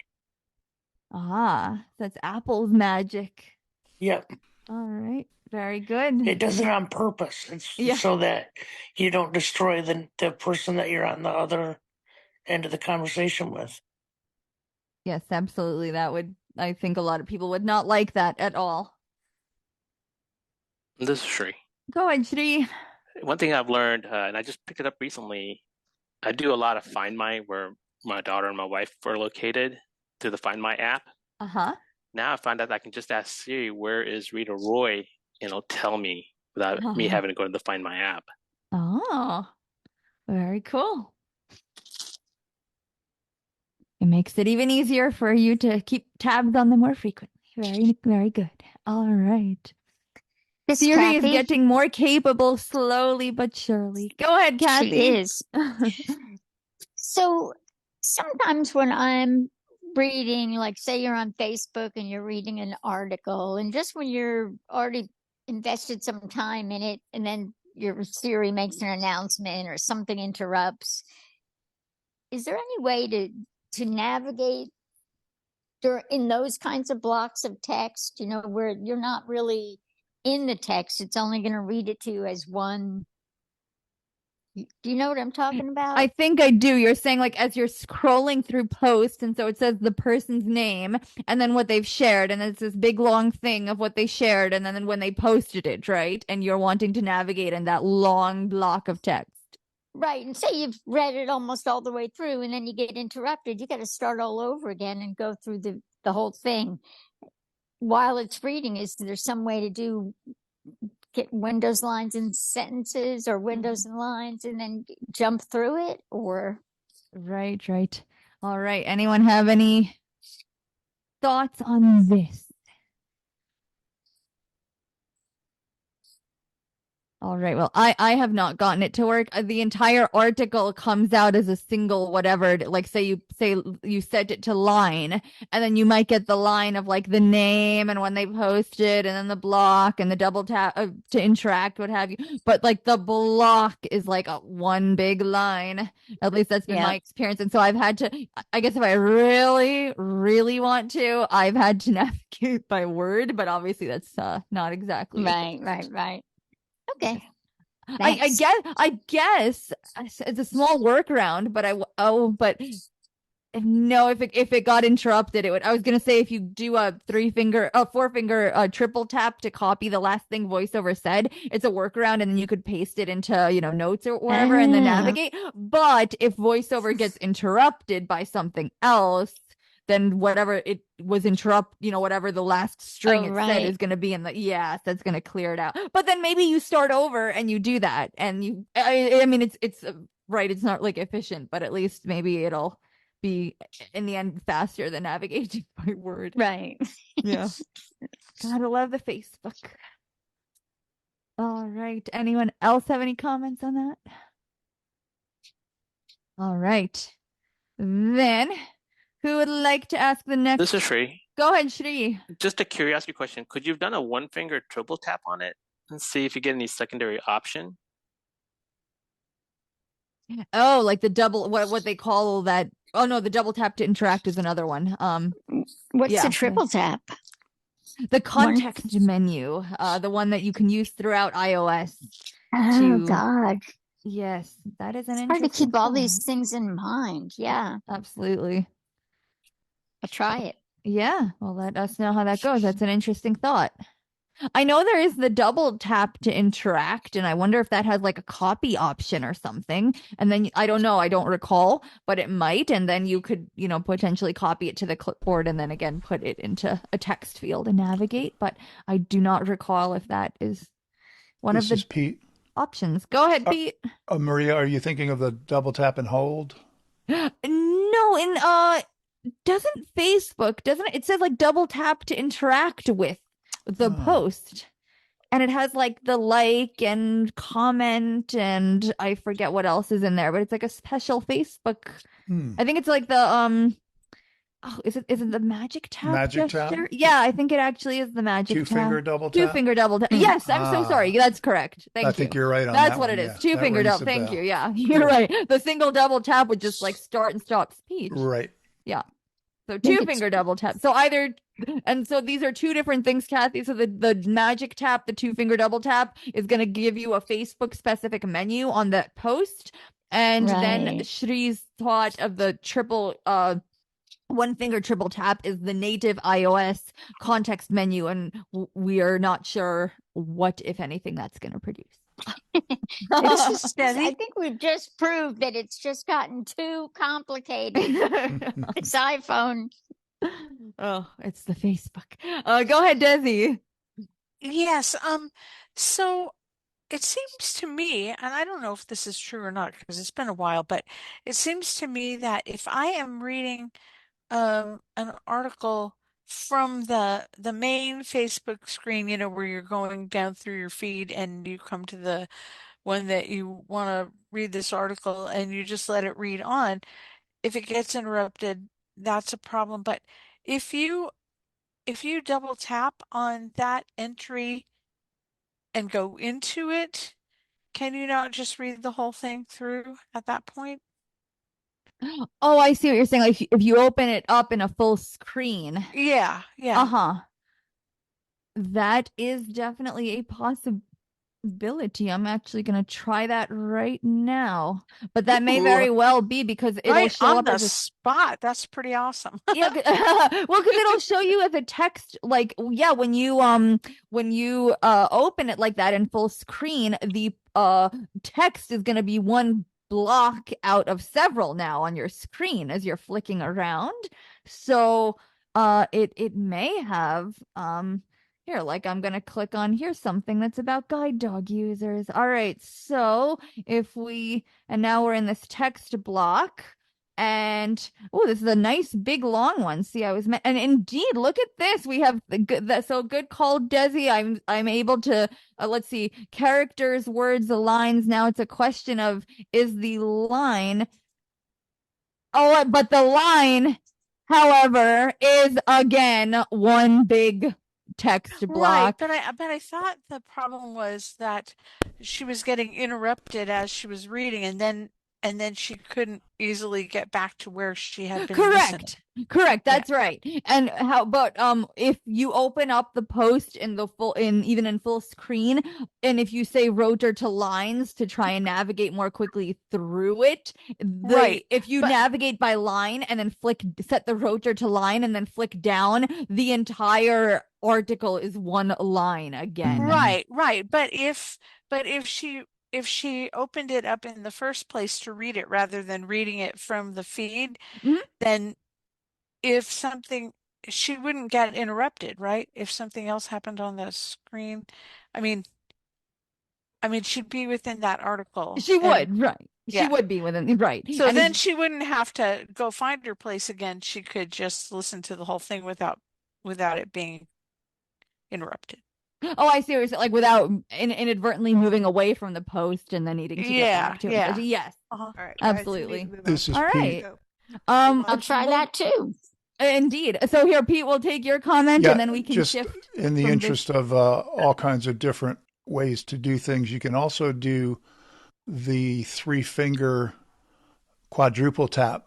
That's Apple's magic. Yep. All right. Very good. It does it on purpose. It's so that you don't destroy the person that you're on the other end of the conversation with. Yes, absolutely. I think a lot of people would not like that at all. This is Shri. Go ahead, Shri. One thing I've learned, and I just picked it up recently, I do a lot of Find My, where my daughter and my wife are located, through the Find My app. Now I find out I can just ask Siri, where is Rita Roy? And it'll tell me without me having to go to the Find My app. Oh, very cool. It makes it even easier for you to keep tabs on them more frequently. Very, very good. All right. Siri is getting more capable slowly but surely. Go ahead, Kathy. She is. So sometimes when I'm reading, like say you're on Facebook and you're reading an article, and just when you're already invested some time in it, and then your Siri makes an announcement or something interrupts, is there any way to navigate in those kinds of blocks of text, where you're not really in the text, it's only going to read it to you as one? Do you know what I'm talking about? I think I do. You're saying like as you're scrolling through posts, and so it says the person's name and then what they've shared, and it's this big long thing of what they shared, and then when they posted it, right? And you're wanting to navigate in that long block of text. Right. And say you've read it almost all the way through, and then you get interrupted. You got to start all over again and go through the whole thing. While it's reading, is there some way to get windows, lines, and sentences, or windows and lines, and then jump through it? Or right. All right. Anyone have any thoughts on this? All right. Well, I have not gotten it to work. The entire article comes out as a single whatever. Like say you set it to line, and then you might get the line of like the name and when they posted, and then the block and the double tap to interact, what have you. But like the block is like one big line. At least that's been my experience. And so I've had to. I guess if I really, really want to, I've had to navigate by word. But obviously that's not exactly right. Okay. I guess it's a small workaround, but no, if it got interrupted, it would. I was gonna say if you do a four finger triple tap to copy the last thing voiceover said, it's a workaround, and then you could paste it into notes or wherever and then navigate. But if voiceover gets interrupted by something else, then whatever it was whatever the last string said is going to be in that's going to clear it out. But then maybe you start over and you do that, and I mean, it's right. It's not like efficient, but at least maybe it'll be in the end faster than navigating by word. Right. Yeah. Gotta love the Facebook. All right. Anyone else have any comments on that? All right. Then who would like to ask the next? This is Shri. Go ahead, Shri. Just a curiosity question. Could you have done a one finger triple tap on it and see if you get any secondary option? Oh, like the double, what they call that. Oh no, the double tap to interact is another one. What's the triple tap? The context menu, the one that you can use throughout iOS. Oh God. Yes, that is an It's hard to interesting keep all thought. these things in mind. Yeah. Absolutely. I'll try it. Yeah, well, let us know how that goes. That's an interesting thought. I know there is the double tap to interact, and I wonder if that has like a copy option or something. And then I don't know, I don't recall, but it might. And then you could, potentially copy it to the clipboard and then again put it into a text field and navigate. But I do not recall if that is one of the Pete. options. Go ahead, Pete. Maria, are you thinking of the double tap and hold? No, doesn't it says like double tap to interact with the post, and it has like the like and comment, and I forget what else is in there, but it's like a special Facebook. I think it's like the is it the magic tap gesture? Tap? Yeah, I think it actually is the magic tap. Two-finger double tap? Two-finger double tap. Yes, I'm so sorry. That's correct. Thank you. I think you're right on That's that what one. it is. Yeah, Two-finger double. Thank you. Yeah, you're right. The single double tap would just like start and stop speech. Right. Yeah. So two-finger double tap. So so these are two different things, Kathy. So the magic tap, the two-finger double tap is going to give you a Facebook specific menu on that post. And then Shree's thought of the triple one finger triple tap is the native iOS context menu, and we are not sure what, if anything, that's going to produce. I think we've just proved that it's just gotten too complicated. It's iPhone. Oh, it's the Facebook. Go ahead, Desi. Yes. So it seems to me, and I don't know if this is true or not because it's been a while, but it seems to me that if I am reading an article from the main Facebook screen, where you're going down through your feed and you come to the one that you want to read this article and you just let it read on, if it gets interrupted, that's a problem. But if you double tap on that entry and go into it, can you not just read the whole thing through at that point? Oh, I see what you're saying. Like if you open it up in a full screen. Yeah. That is definitely a possibility. I'm actually going to try that right now. But that may very well be because it'll show on up the as a spot. That's pretty awesome. Yeah, well, because it'll show you as a text, like when you open it like that in full screen, the text is going to be one block out of several now on your screen as you're flicking around. So it may have here, like I'm gonna click on here something that's about guide dog users. All right, so and now we're in this text block. And this is a nice big long one. See, and indeed, look at this. We have so good call, Desi. I'm able to let's see, characters, words, lines. Now it's a question of is the line. Oh, but the line, however, is again one big text block. Right, but I thought the problem was that she was getting interrupted as she was reading, and then she couldn't easily get back to where she had been listening. Correct. That's right. And if you open up the post even in full screen, and if you say rotor to lines to try and navigate more quickly through it, if you navigate by line and then set the rotor to line and then flick down, the entire article is one line again. Right. But if she opened it up in the first place to read it rather than reading it from the feed, then she wouldn't get interrupted, right? If something else happened on the screen. I mean, she'd be within that article. She would, right. Yeah. She would be within, right. So then she wouldn't have to go find her place again. She could just listen to the whole thing without it being interrupted. Oh, I see what you're saying. Like without inadvertently moving away from the post and then needing to get back to it. Yes. All right, absolutely. This is all right. Pete. I'll try that too. Indeed. So here, Pete, we'll take your comment and then we can shift. In the interest of all kinds of different ways to do things, you can also do the 3-finger quadruple tap,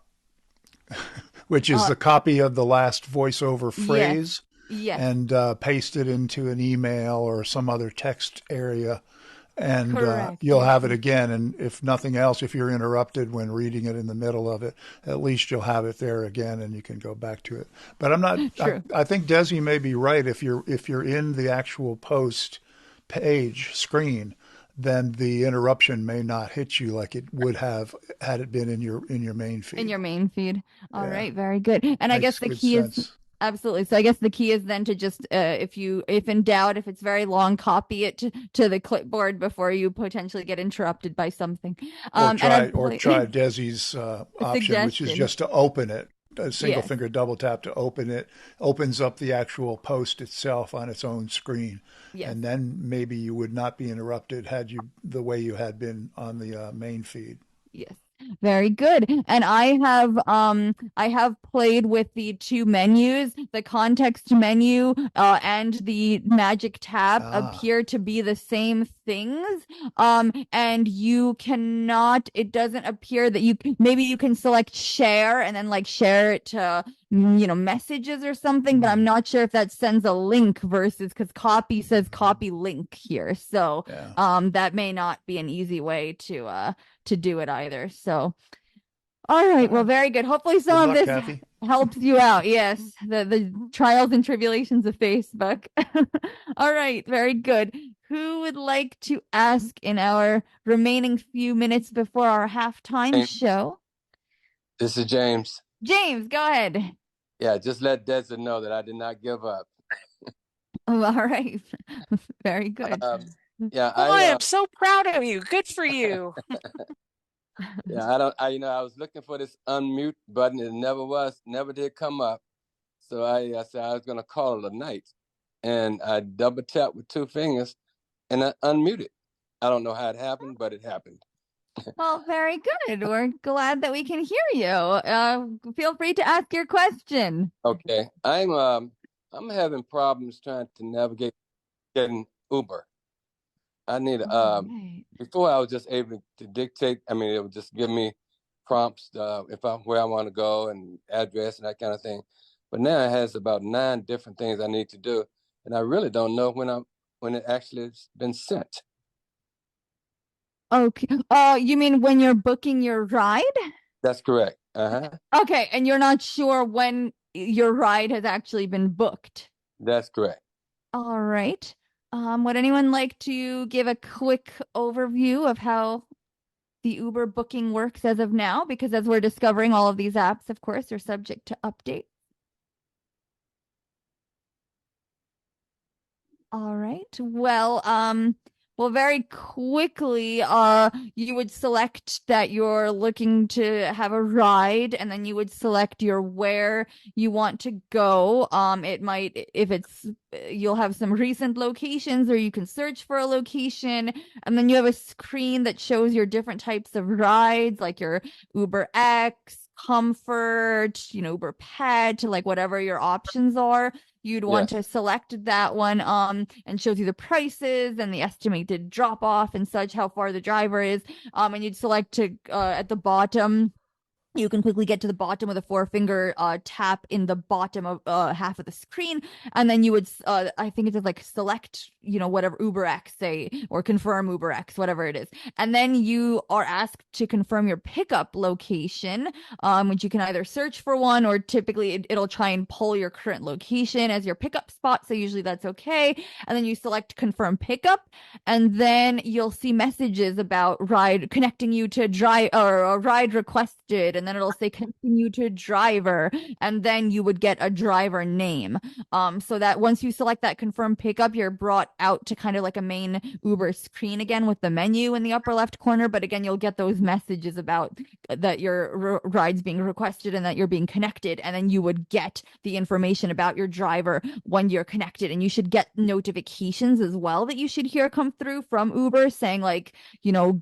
which is the copy of the last voiceover phrase. Yes. and paste it into an email or some other text area, and Correct. you'll have it Yes. again. And if nothing else, if you're interrupted when reading it in the middle of it, at least you'll have it there again, and you can go back to it. But I'm not. True. I think Desi may be right. If you're in the actual post page screen, then the interruption may not hit you like it would have had it been in your main feed. In your main feed. All Yeah. right, very good. And I guess Makes the good key is sense. absolutely. So I guess the key is then to just if in doubt, if it's very long, copy it to the clipboard before you potentially get interrupted by something. Or try Desi's option, which is suggestion. just to open it. A single Yes. finger double tap to open it, opens up the actual post itself on its own screen. Yes. And then maybe you would not be interrupted had you the way you had been on the main feed. Yes. Very good. And I have played with the two menus. The context menu and the magic tab appear to be the same things. And you cannot, it doesn't appear that maybe you can select share and then like share it to messages or something, but I'm not sure if that sends a link versus because copy says copy link here. So that may not be an easy way to do it either. So all right, well, very good. Hopefully some of this Kathy. helps you out. Yes, the trials and tribulations of Facebook. All right, very good. Who would like to ask in our remaining few minutes before our halftime show? This is James. James, go ahead. Yeah, just let Desi know that I did not give up. Oh, all right. Very good. Yeah, I am so proud of you. Good for you. Yeah, I was looking for this unmute button. It never did come up. So I said I was going to call it a night. And I double tapped with two fingers and I unmuted. I don't know how it happened, but it happened. Well, very good. We're glad that we can hear you. Feel free to ask your question. Okay. I'm having problems trying to navigate getting Uber. I need before I was just able to dictate. I mean, it would just give me prompts where I want to go and address and that kind of thing. But now it has about 9 different things I need to do, and I really don't know when it actually has been sent. Okay. You mean when you're booking your ride? That's correct. Okay, and you're not sure when your ride has actually been booked. That's correct. All right. Would anyone like to give a quick overview of how the Uber booking works as of now? Because as we're discovering, all of these apps, of course, are subject to update. All right. Well, very quickly, you would select that you're looking to have a ride, and then you would select where you want to go. You'll have some recent locations, or you can search for a location, and then you have a screen that shows your different types of rides, like your Uber X, Comfort, Uber Pet, like whatever your options are. You'd want to select that one and shows you the prices and the estimated drop off and such, how far the driver is. And you'd select to at the bottom. You can quickly get to the bottom with a 4-finger tap in the bottom of half of the screen, and then you would, I think it says like select, whatever UberX say, or confirm UberX, whatever it is, and then you are asked to confirm your pickup location, which you can either search for one, or typically it'll try and pull your current location as your pickup spot. So usually that's okay, and then you select confirm pickup, and then you'll see messages about ride connecting you to drive or a ride requested. And then it'll say continue to driver, and then you would get a driver name. So that once you select that confirm pickup, you're brought out to kind of like a main Uber screen again with the menu in the upper left corner. But again, you'll get those messages about that your ride's being requested and that you're being connected. And then you would get the information about your driver when you're connected. And you should get notifications as well that you should hear come through from Uber saying like,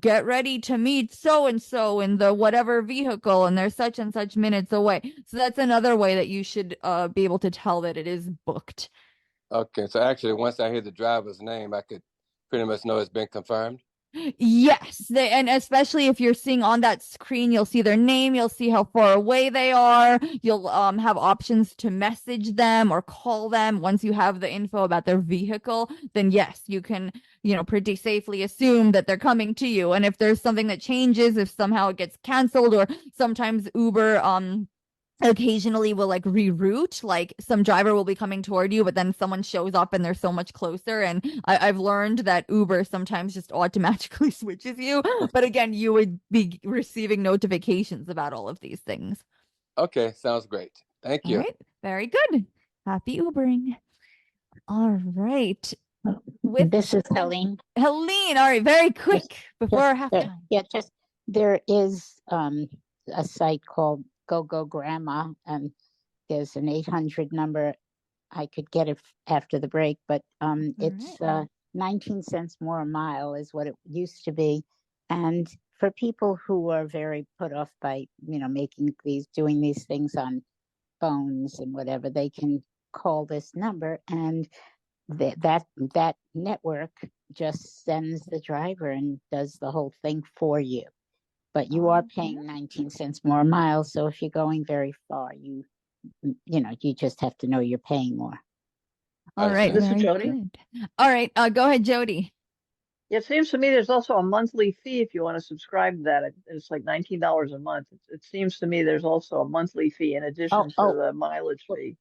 get ready to meet so-and-so in the whatever vehicle, and they're such and such minutes away. So that's another way that you should be able to tell that it is booked. Okay, so actually once I hear the driver's name, I could pretty much know it's been confirmed? Yes, and especially if you're seeing on that screen, you'll see their name, you'll see how far away they are, you'll have options to message them or call them. Once you have the info about their vehicle, then yes, you can, pretty safely assume that they're coming to you. And if there's something that changes, if somehow it gets canceled, or sometimes Uber occasionally will like reroute, like some driver will be coming toward you, but then someone shows up and they're so much closer. And I've learned that Uber sometimes just automatically switches you, but again, you would be receiving notifications about all of these things. Okay, sounds great. Thank you. All right, very good. Happy Ubering. All right. This is Helene. Helene, all right, very quick before halftime. Just there is a site called Go Grandma, and there's an 800 number. I could get it after the break, but it's 19 cents more a mile is what it used to be. And for people who are very put off by, doing these things on phones and whatever, they can call this number, and that network just sends the driver and does the whole thing for you. But you are paying 19 cents more a mile, so if you're going very far, you just have to know you're paying more. All right, This is very Jody. good. All right, go ahead, Jody. It seems to me there's also a monthly fee if you want to subscribe to that. It's like $19 a month. It seems to me there's also a monthly fee in addition to the mileage fee.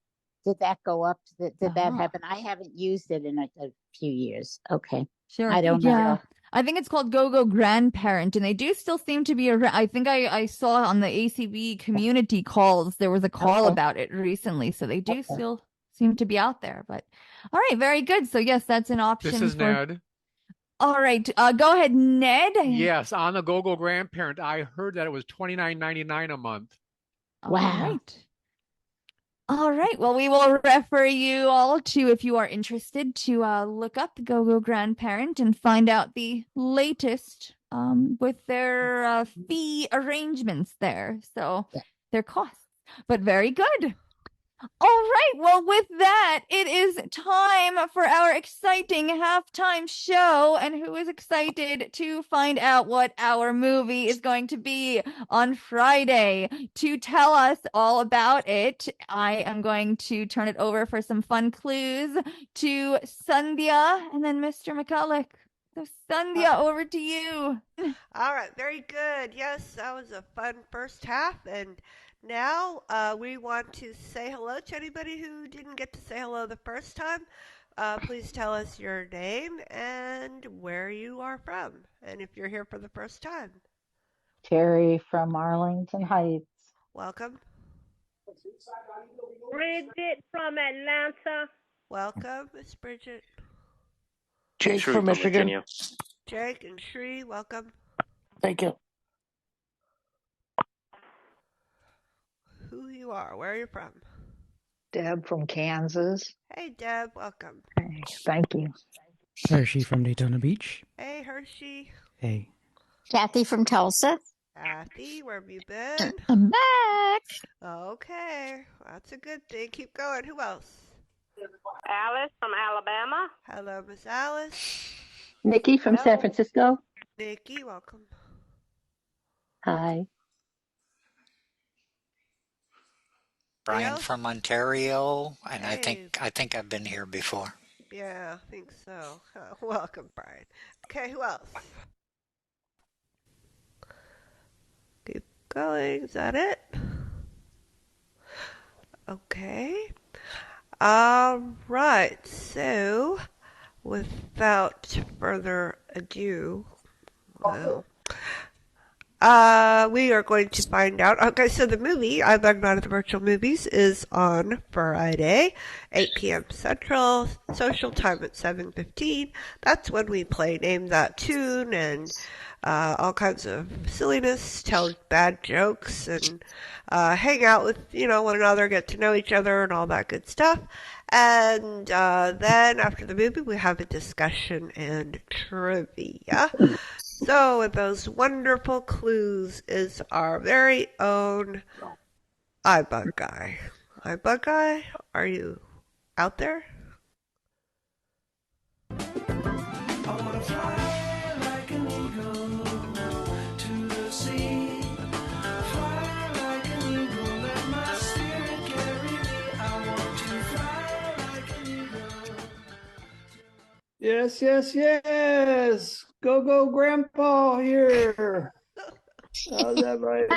Did that go up? Did that happen? I haven't used it in a few years. Okay. Sure. I don't know. I think it's called Go Grandparent, and they do still seem to be around. I think I saw on the ACB community calls, there was a call about it recently, so they do still seem to be out there. But all right, very good. So yes, that's an option. This is Ned. All right, go ahead, Ned. Yes, on the Go Grandparent, I heard that it was $29.99 a month. Wow. All right. Well, we will refer you all to, if you are interested, to look up Go Grandparent and find out the latest with their fee arrangements there. So their costs, but very good. All right. Well, with that, it is time for our exciting halftime show. And who is excited to find out what our movie is going to be on Friday? To tell us all about it, I am going to turn it over for some fun clues to Sandhya and then Mr. McCulloch. So, Sandhya, over to you. All right. Very good. Yes, that was a fun first half. And now we want to say hello to anybody who didn't get to say hello the first time. Please tell us your name and where you are from, and if you're here for the first time. Terry from Arlington Heights. Welcome. Bridget from Atlanta. Welcome, Miss Bridget. Jake from Michigan. Virginia. Jake and Shree, welcome. Thank you. Who you are, where are you from? Deb from Kansas. Hey, Deb, welcome. Hey, thank you. Hershey from Daytona Beach. Hey, Hershey. Hey. Kathy from Tulsa. Kathy, where have you been? I'm back. Okay, that's a good thing. Keep going. Who else? Alice from Alabama. Hello, Miss Alice. Nikki from San Francisco. Nikki, welcome. Hi. Brian from Ontario, and hey. I think I've been here before. Yeah, I think so. Welcome, Brian. Okay, who else? Keep going. Is that it? Okay. All right. So, without further ado, well, we are going to find out. Okay, so the movie, iBUG Not at the Virtual Movies, is on Friday, 8 p.m. Central, social time at 7:15. That's when we play Name That Tune and all kinds of silliness, tell bad jokes, and hang out with, one another, get to know each other, and all that good stuff. And then after the movie, we have a discussion and trivia. So, with those wonderful clues is our very own iBUG guy. iBUG guy, are you out there? I wanna fly like an eagle. Yes, yes, yes. Go, go, Grandpa here. How's everybody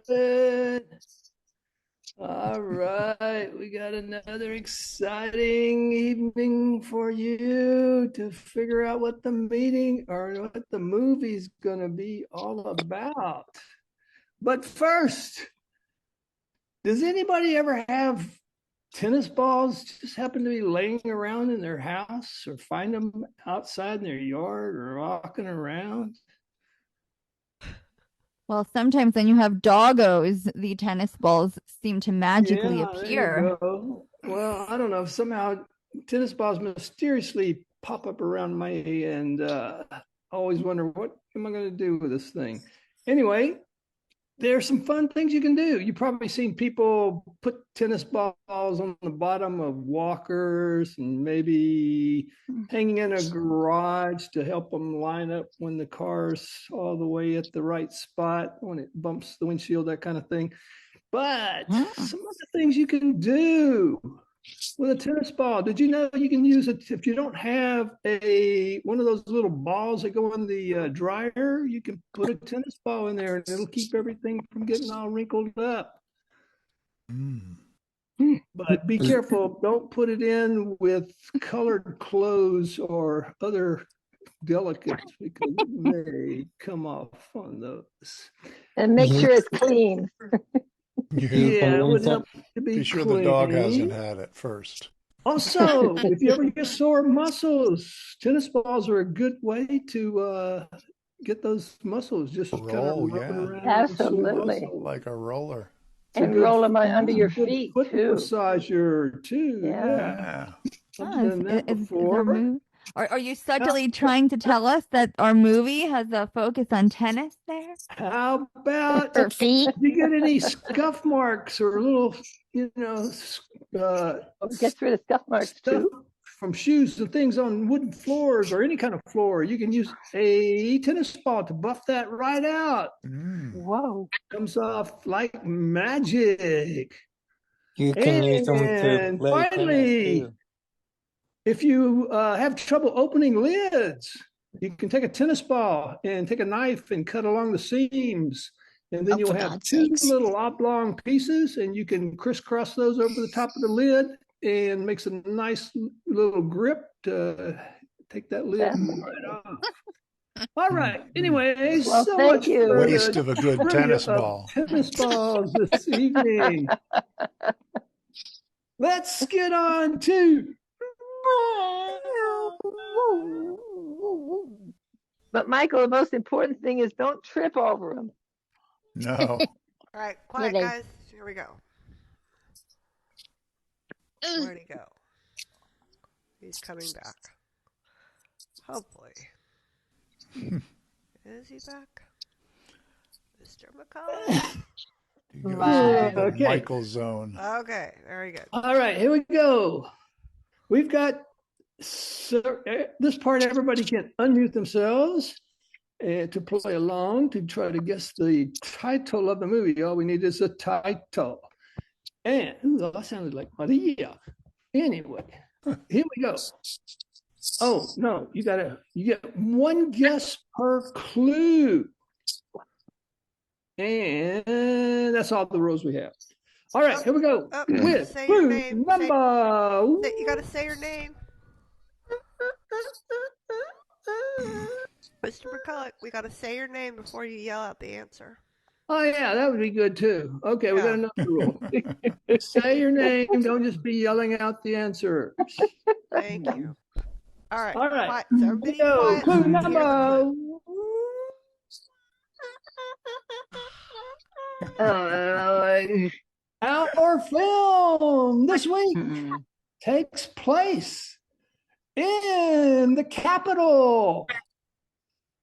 doing? All right, we got another exciting evening for you to figure out what the meeting or what the movie's going to be all about. But first, does anybody ever have tennis balls just happen to be laying around in their house or find them outside in their yard or walking around? Well, sometimes when you have doggos, the tennis balls seem to magically Yeah, there you appear. go. Well, I don't know. Somehow tennis balls mysteriously pop up around my and I always wonder what am I going to do with this thing. Anyway, there's some fun things you can do. You've probably seen people put tennis balls on the bottom of walkers and maybe hanging in a garage to help them line up when the car's all the way at the right spot, when it bumps the windshield, that kind of thing. But some other things you can do with a tennis ball. Did you know you can use it if you don't have one of those little balls that go in the dryer? You can put a tennis ball in there, and it'll keep everything from getting all wrinkled up. But be careful; don't put it in with colored clothes or other delicates because it may come off on those. And make sure it's clean. Yeah, it would help to be sure clean. the dog hasn't had it first. Also, if you ever get sore muscles, tennis balls are a good way to get those muscles just kind of rubbing around. Absolutely. Like a roller. And roll them under your good feet foot too. massager too. Yeah. I've done that before. Are you subtly trying to tell us that our movie has a focus on tennis there? How about For feet? you get any scuff marks or little, gets rid of scuff marks stuff too. From shoes and things on wooden floors or any kind of floor? You can use a tennis ball to buff that right out. Whoa. Comes off like magic. You can use them to And play finally, tennis too. if you have trouble opening lids, you can take a tennis ball and take a knife and cut along the seams. And then you'll have two little oblong pieces, and you can crisscross those over the top of the lid and makes a nice little grip to take that lid right off. All right. Anyways, well, so thank much you. for Waste of a good tennis of ball. tennis balls this evening. Let's get on to. But Michael, the most important thing is don't trip over them. No. All right, quiet, guys. Here we go. Where'd he go? He's coming back. Hopefully. Is he back? Mr. McCullough? Okay. Michael zone. Okay, very good. All right, here we go. We've got this part, everybody can unmute themselves and to play along to try to guess the title of the movie. All we need is a title. And that sounded like Maria. Anyway, here we go. Oh no, you get one guess per clue. And that's all the rules we have. All right, here we go. With clue number. You got to say your name. Mr. McCullough, we got to say your name before you yell out the answer. Oh, yeah, that would be good too. Okay, we got another rule. Say your name, don't just be yelling out the answer. Thank you. All right. All right. Quiet. So everybody Go. quiet. Clue number. Our film this week takes place in the capital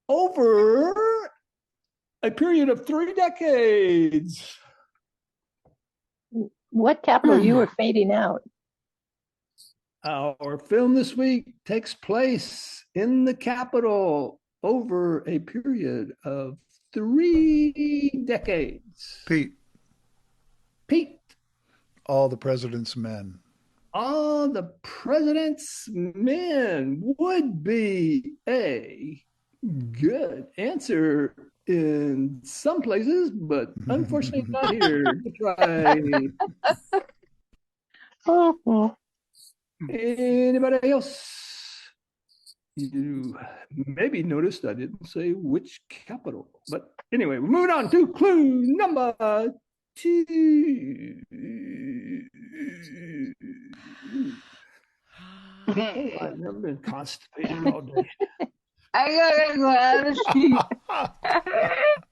over a period of 3 decades. What capital? You were fading out. Our film this week takes place in the capital over a period of 3 decades. Pete. Pete. All the President's Men. All the President's Men would be a good answer in some places, but unfortunately not here. Good try. Anybody else? You maybe noticed I didn't say which capital, but anyway, we're moving on to clue number 2. I've been constipated all day. I gotta go out of sheet.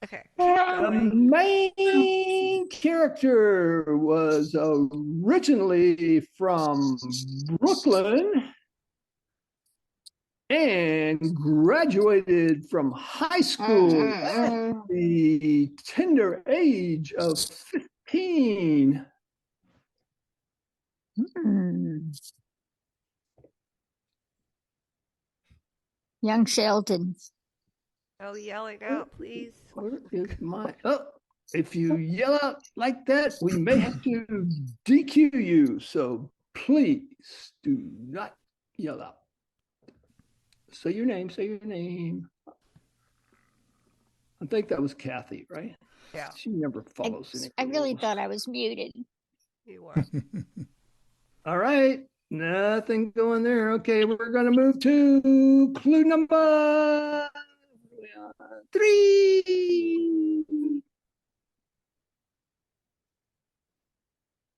Okay. The main character was originally from Brooklyn and graduated from high school at the tender age of 15. Young Sheldon. No yelling out, please. Where is my... Oh, if you yell out like that, we may have to DQ you. So please do not yell out. Say your name. Say your name. I think that was Kathy, right? Yeah. She never follows I really thought I was muted. You were. All right. Nothing going there. Okay, we're going to move to clue number 3.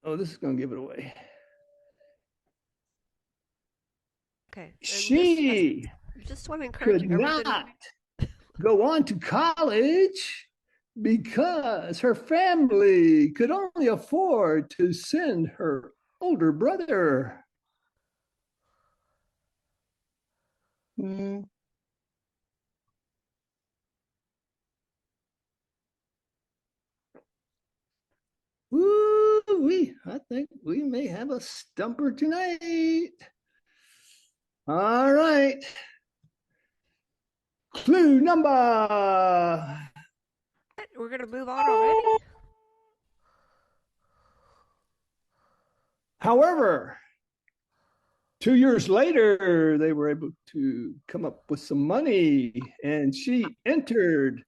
Oh, this is going to give it away. Okay. She just want to encourage could everybody. not go on to college because her family could only afford to send her older brother. Woo-wee. I think we may have a stumper tonight. All right. Clue number. We're going to move on already? However, 2 years later, they were able to come up with some money, and she entered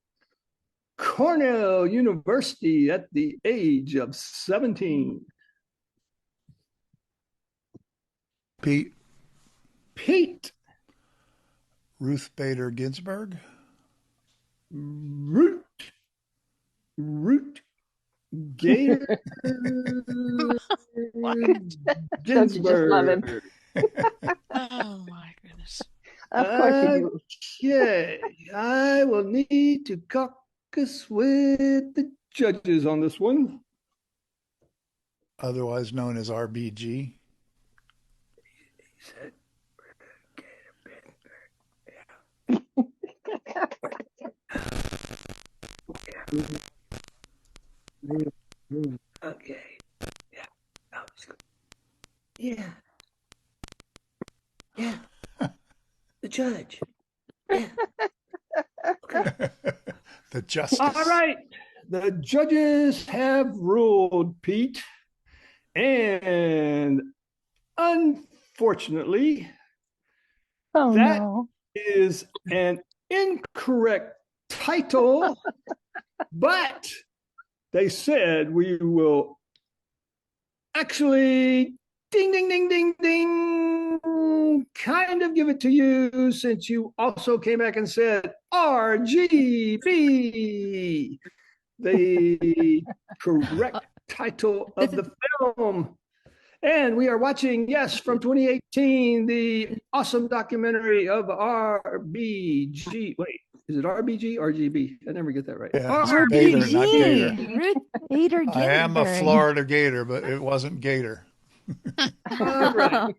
Cornell University at the age of 17. Pete. Ruth Bader Ginsburg. Root Gator Ginsburg. Oh my goodness. Of course you do. Okay, I will need to caucus with the judges on this one. Otherwise known as RBG. Okay. Yeah. Yeah. The judge. Yeah. Okay. The justice. All right. The judges have ruled, Pete. And unfortunately, that is an incorrect title, but they said we will actually ding, ding, ding, ding, ding, kind of give it to you since you also came back and said RGB, the correct title of the film. And we are watching, yes, from 2018, the awesome documentary of RBG. Wait, is it RBG? RGB? I never get that right. Yeah, RBG. Bader, not Gator. Ruth Bader Ginsburg. I am a Florida Gator, but it wasn't Gator. All right.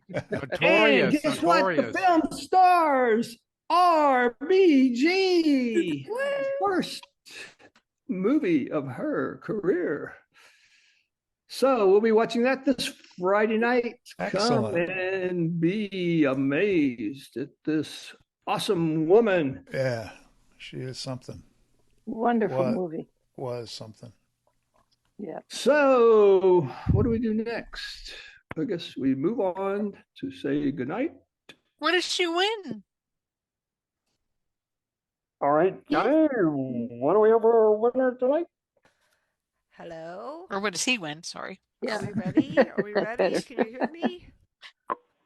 And guess what? The film stars RBG. First movie of her career. So we'll be watching that this Friday night. Excellent. Come and be amazed at this awesome woman. Yeah, she is something. Wonderful movie. Was something. Yeah. So what do we do next? I guess we move on to say goodnight. What does she win? All right, Johnny, what do we have for a winner tonight? Hello? Or what does he win? Sorry. Are we ready? Are we ready? Better. Can you hear me?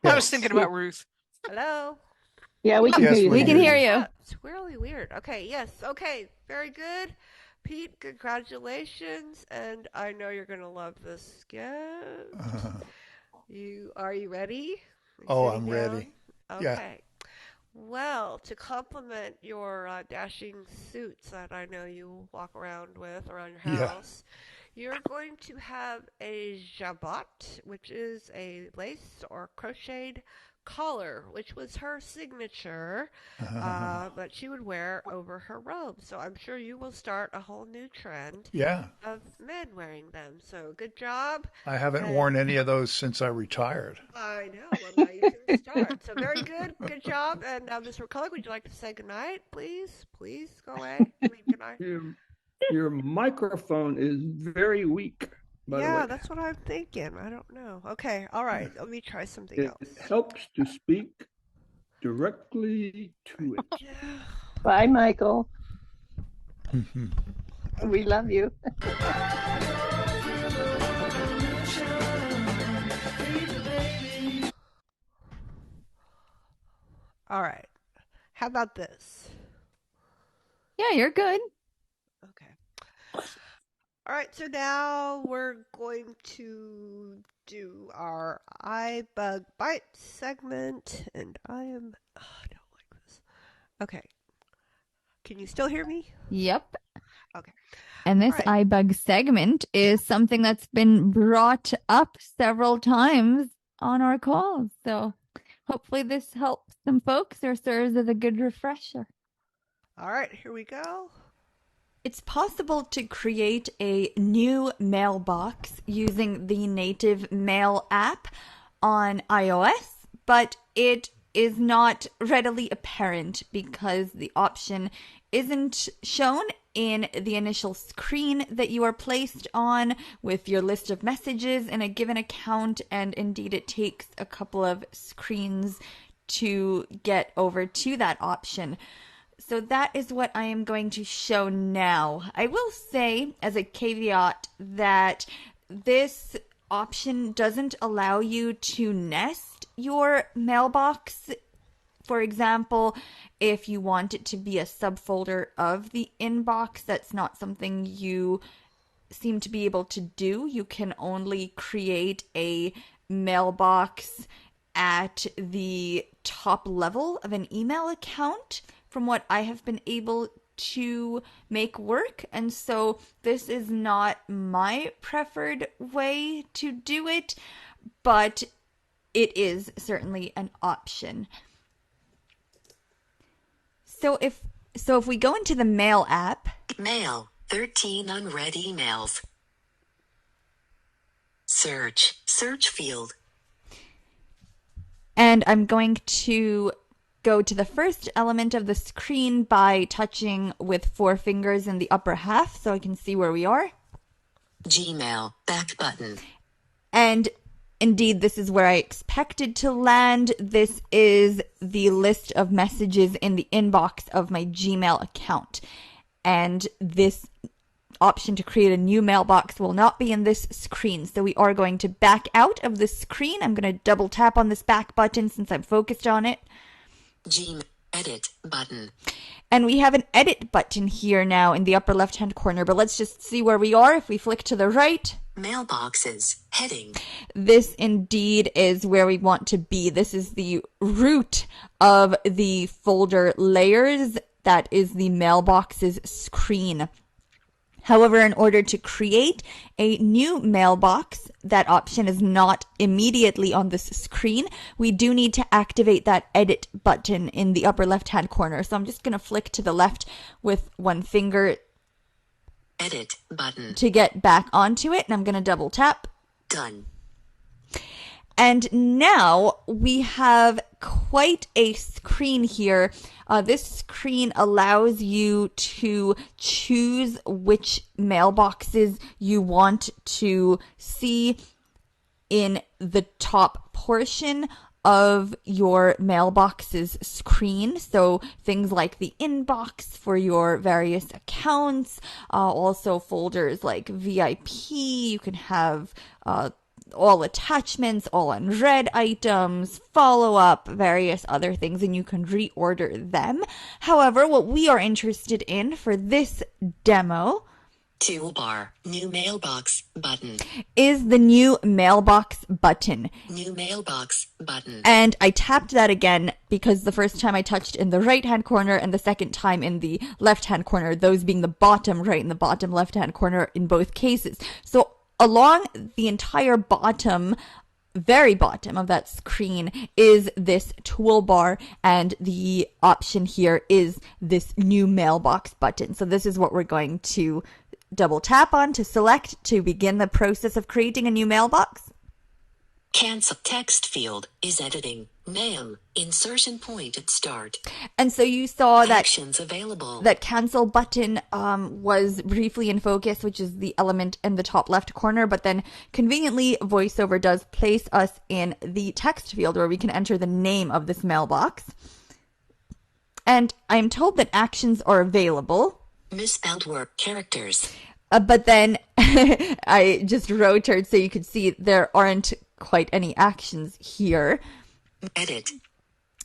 I was thinking about Ruth. Hello? Yeah, we can Yes, hear you. we can hear you. Yeah, it's really weird. Okay, yes. Okay, very good. Pete, congratulations. And I know you're going to love this sketch. Are you ready? Oh, Sitting I'm down? ready. Yeah. Okay. Well, to complement your dashing suits that I know you walk around with around your Yeah. house, you're going to have a jabot, which is a lace or crocheted collar, which was her signature, but she would wear over her robe. So I'm sure you will start a whole new trend Yeah. of men wearing them. So good job. I haven't And worn any of those since I retired. I know. Well, now you can start. So very good. Good job. And Mr. McCulloch, would you like to say goodnight, please? Please go away. I mean, goodnight. Your microphone is very weak, by the way. Yeah, that's what I'm thinking. I don't know. Okay. All right. Let me try something It else. helps to speak directly to it. Bye, Michael. We love you. All right. How about this? Yeah, you're good. Okay. All right. So now we're going to do our iBUG Bite segment. And I don't like this. Okay. Can you still hear me? Yep. Okay. And this iBug segment is something that's been brought up several times on our calls. So hopefully this helps some folks or serves as a good refresher. All right, here we go. It's possible to create a new mailbox using the native Mail app on iOS, but it is not readily apparent because the option isn't shown in the initial screen that you are placed on with your list of messages in a given account, and indeed it takes a couple of screens to get over to that option. So that is what I am going to show now. I will say as a caveat that this option doesn't allow you to nest your mailbox. For example, if you want it to be a subfolder of the inbox, that's not something you seem to be able to do. You can only create a mailbox at the top level of an email account, from what I have been able to make work. And so this is not my preferred way to do it, but it is certainly an option. So if we go into the Mail app, Mail, 13 unread emails. Search field. And I'm going to go to the first element of the screen by touching with 4 fingers in the upper half so I can see where we are. Gmail, back button. And indeed, this is where I expected to land. This is the list of messages in the inbox of my Gmail account. And this option to create a new mailbox will not be in this screen. So we are going to back out of the screen. I'm going to double tap on this back button since I'm focused on it. Gmail, edit button. And we have an edit button here now in the upper left-hand corner, but let's just see where we are. If we flick to the right, Mailboxes, heading. This indeed is where we want to be. This is the root of the folder layers. That is the mailboxes screen. However, in order to create a new mailbox, that option is not immediately on this screen. We do need to activate that edit button in the upper left-hand corner. So I'm just going to flick to the left with 1 finger. Edit button. To get back onto it, and I'm going to double tap. Done. And now we have quite a screen here. This screen allows you to choose which mailboxes you want to see. in the top portion of your mailbox's screen. So things like the inbox for your various accounts, also folders like VIP. You can have all attachments, all unread items, follow up, various other things, and you can reorder them. However, what we are interested in for this demo Toolbar, new mailbox button. is the new mailbox button. New mailbox button. And I tapped that again because the first time I touched in the right-hand corner and the second time in the left-hand corner, those being the bottom right and the bottom left-hand corner in both cases. So along the entire bottom, very bottom of that screen is this toolbar, and the option here is this new mailbox button. So this is what we're going to double tap on to select to begin the process of creating a new mailbox. Cancel text field is editing. Mail. Insertion point at start. And so you saw that Actions available. that cancel button was briefly in focus, which is the element in the top left corner, but then conveniently VoiceOver does place us in the text field where we can enter the name of this mailbox. And I'm told that actions are available. Misspelled word characters. But then I just rotated so you could see there aren't quite any actions here. Edit.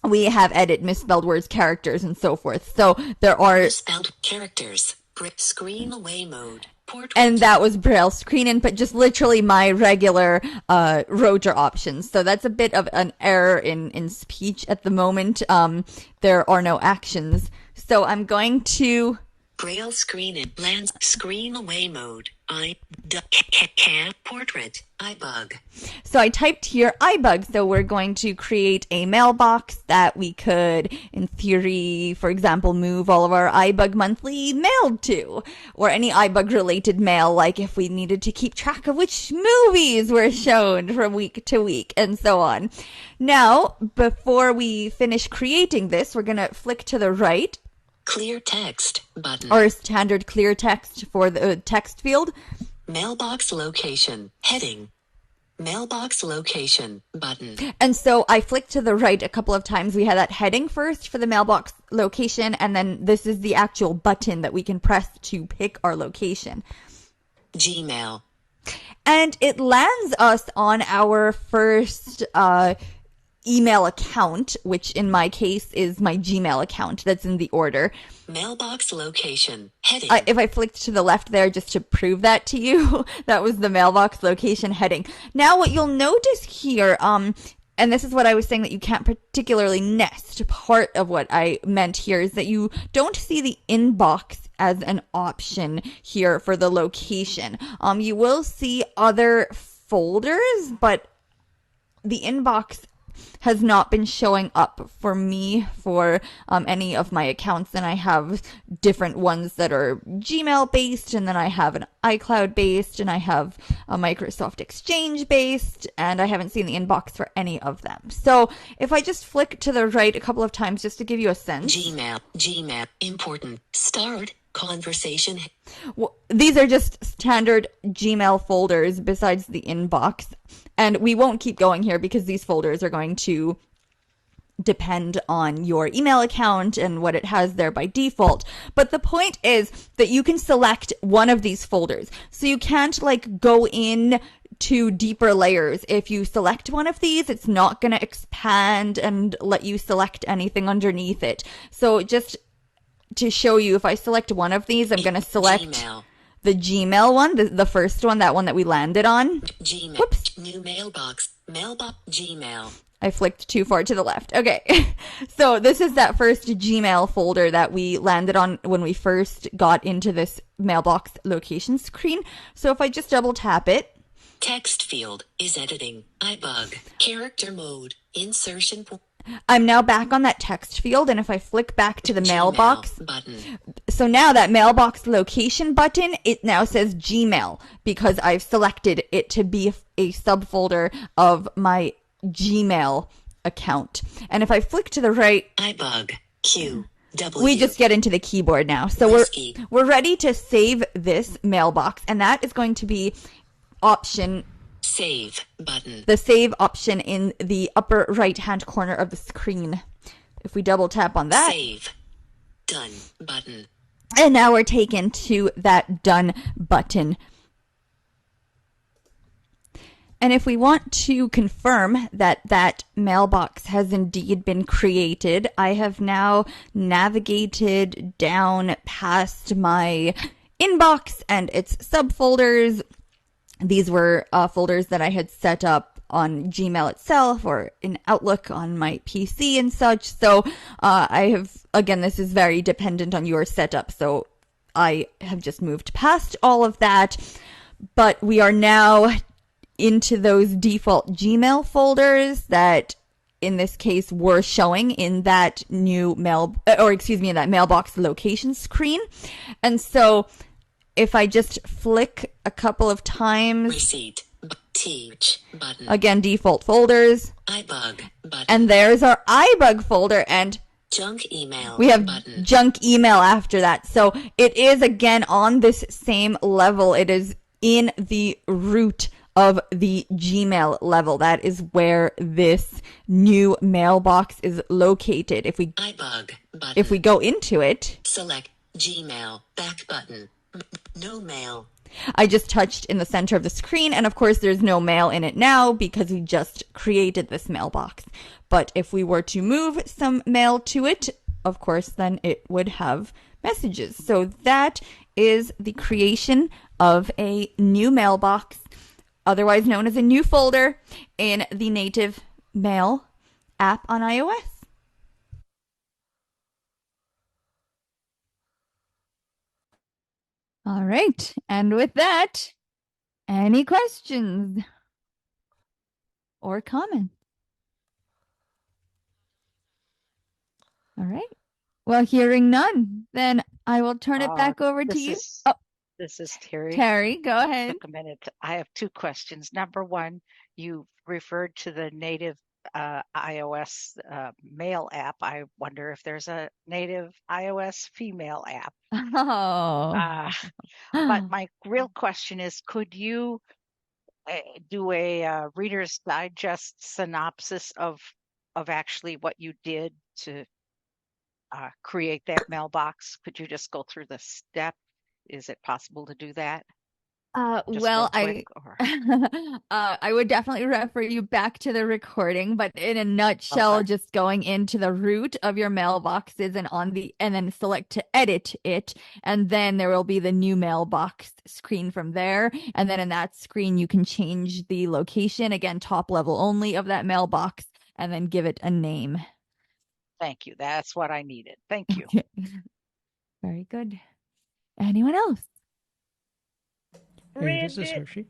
We have edit, misspelled words, characters, and so forth. So there are Misspelled characters. Screen away mode. Portrait. And that was Braille screen input, just literally my regular rotor options. So that's a bit of an error in speech at the moment. There are no actions. So I'm going to Braille screen in lands screen away mode. Portrait. iBUG. So I typed here iBUG. So we're going to create a mailbox that we could, in theory, for example, move all of our iBUG monthly mail to, or any iBUG related mail, like if we needed to keep track of which movies were shown from week to week and so on. Now, before we finish creating this, we're going to flick to the right. Clear text button. Or standard clear text for the text field. Mailbox location. Heading. Mailbox location button. And so I flicked to the right a couple of times. We had that heading first for the mailbox location, and then this is the actual button that we can press to pick our location. Gmail. And it lands us on our first email account, which in my case is my Gmail account that's in the order. Mailbox location. Heading. If I flicked to the left there just to prove that to you, that was the mailbox location heading. Now what you'll notice here, and this is what I was saying that you can't particularly nest, part of what I meant here is that you don't see the inbox as an option here for the location. You will see other folders, but the inbox has not been showing up for me for any of my accounts, and I have different ones that are Gmail based, and then I have an iCloud based, and I have a Microsoft Exchange based, and I haven't seen the inbox for any of them. So if I just flick to the right a couple of times just to give you a sense. Gmail, important, start, conversation. Well, these are just standard Gmail folders besides the inbox. And we won't keep going here because these folders are going to depend on your email account and what it has there by default. But the point is that you can select one of these folders. So you can't like go in to deeper layers. If you select one of these, it's not going to expand and let you select anything underneath it. So just to show you, if I select one of these, I'm going to select the Gmail one, the first one, that one that we landed on. Gmail. Whoops. New mailbox. Mailbox. Gmail. I flicked too far to the left. Okay. So this is that first Gmail folder that we landed on when we first got into this mailbox location screen. So if I just double tap it. Text field is editing. iBUG. Character mode. Insertion. I'm now back on that text field, and if I flick back to the mailbox button. So now that mailbox location button, it now says Gmail because I've selected it to be a subfolder of my Gmail account. And if I flick to the right, iBUG. Q. W. We just get into the keyboard now. So we're ready to save this mailbox, and that is going to be option Save button. The save option in the upper right-hand corner of the screen. If we double tap on that. Save. Done button. And now we're taken to that done button. And if we want to confirm that that mailbox has indeed been created, I have now navigated down past my inbox and its subfolders. These were folders that I had set up on Gmail itself or in Outlook on my PC and such. So I have, again, this is very dependent on your setup. So I have just moved past all of that. But we are now into those default Gmail folders that in this case were showing in that new in that mailbox location screen. And so if I just flick a couple of times, receipt, teach button. Again, default folders. iBUG button. And there's our iBUG folder and junk email. We have button. Junk email after that. So it is again on this same level. It is in the root of the Gmail level. That is where this new mailbox is located. If we iBUG button. If we go into it, select Gmail back button. No mail. I just touched in the center of the screen, and of course there's no mail in it now because we just created this mailbox. But if we were to move some mail to it, of course then it would have messages. So that is the creation of a new mailbox, otherwise known as a new folder in the native Mail app on iOS. All right. And with that, any questions or comments? All right. Well, hearing none, then I will turn it back over to you. This is Terry. Terry, go ahead. Took a minute. I have two questions. Number one, you referred to the native iOS male app. I wonder if there's a native iOS female app. Oh. But my real question is, could you do a Reader's Digest synopsis of actually what you did to create that mailbox? Could you just go through the steps? Is it possible to do that? Well, I would definitely refer you back to the recording, but in a nutshell, just going into the root of your mailboxes and then select to edit it, and then there will be the new mailbox screen from there. And then in that screen, you can change the location, again, top level only of that mailbox, and then give it a name. Thank you. That's what I needed. Thank you. Very good. Anyone else? Hey, this is Hershey.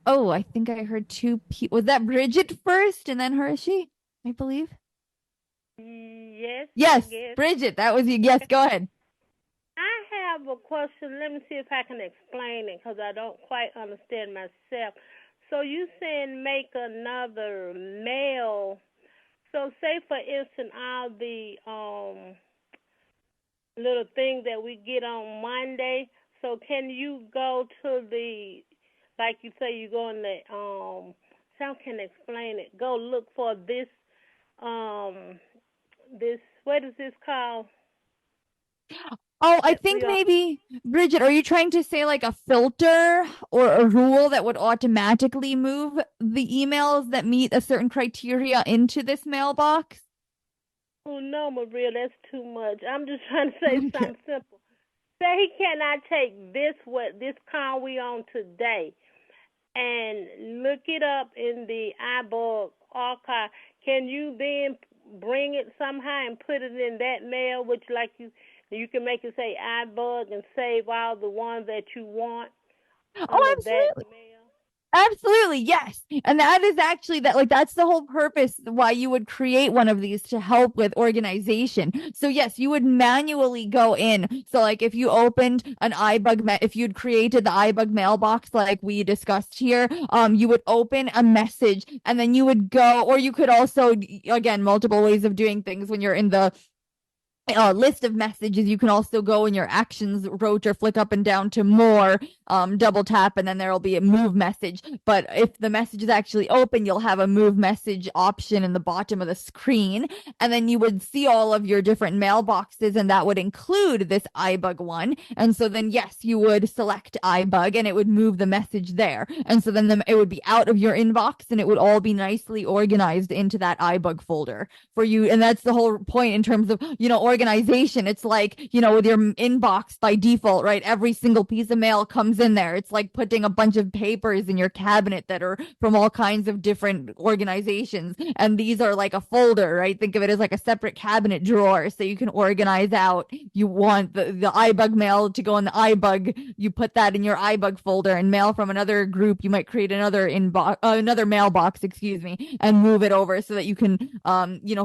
Oh, I think I heard two people. Was that Bridget first and then Hershey, I believe? Yes. Yes, Bridget, that was you. Yes, go ahead. I have a question. Let me see if I can explain it because I don't quite understand myself. So you saying make another mail. So say, for instance, all the little thing that we get on Monday. So can you go to the, like you say, you go in the, how can I explain it? Go look for this, what is this called? Oh, I think maybe, Bridget, are you trying to say like a filter or a rule that would automatically move the emails that meet a certain criteria into this mailbox? Oh, no, Maria, that's too much. I'm just trying to say something simple. Say, can I take this call we on today and look it up in the iBUG archive? Can you then bring it somehow and put it in that mail, which like you can make it say iBUG and save all the ones that you want? Oh, absolutely. Absolutely, yes. And that is actually that's the whole purpose why you would create one of these, to help with organization. So yes, you would manually go in. So like if you opened an iBUG, if you'd created the iBUG mailbox like we discussed here, you would open a message and then you would go, or you could also, again, multiple ways of doing things when you're in the list of messages, you can also go in your actions rotor, flick up and down to more, double tap, and then there'll be a move message. But if the message is actually open, you'll have a move message option in the bottom of the screen. And then you would see all of your different mailboxes, and that would include this iBUG one. And so then, yes, you would select iBUG and it would move the message there. And so then it would be out of your inbox and it would all be nicely organized into that iBUG folder for you. And that's the whole point in terms of, organization. It's like, with your inbox by default, right? Every single piece of mail comes in there. It's like putting a bunch of papers in your cabinet that are from all kinds of different organizations. And these are like a folder, right? Think of it as like a separate cabinet drawer. So you can organize out. You want the iBug mail to go in the iBug. You put that in your iBug folder, and mail from another group. You might create another another mailbox, excuse me, and move it over so that you can,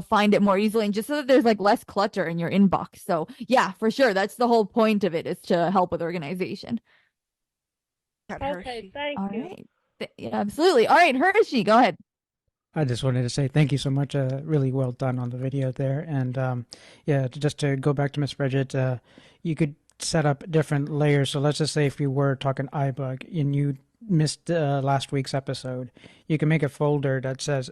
find it more easily, and just so that there's like less clutter in your inbox. So yeah, for sure, that's the whole point of it, is to help with organization. Okay, thank All you. right. Yeah, absolutely. All right, Hershey, go ahead. I just wanted to say thank you so much. Really well done on the video there. And just to go back to Miss Bridget, you could set up different layers. So let's just say if you were talking iBug and you missed last week's episode, you can make a folder that says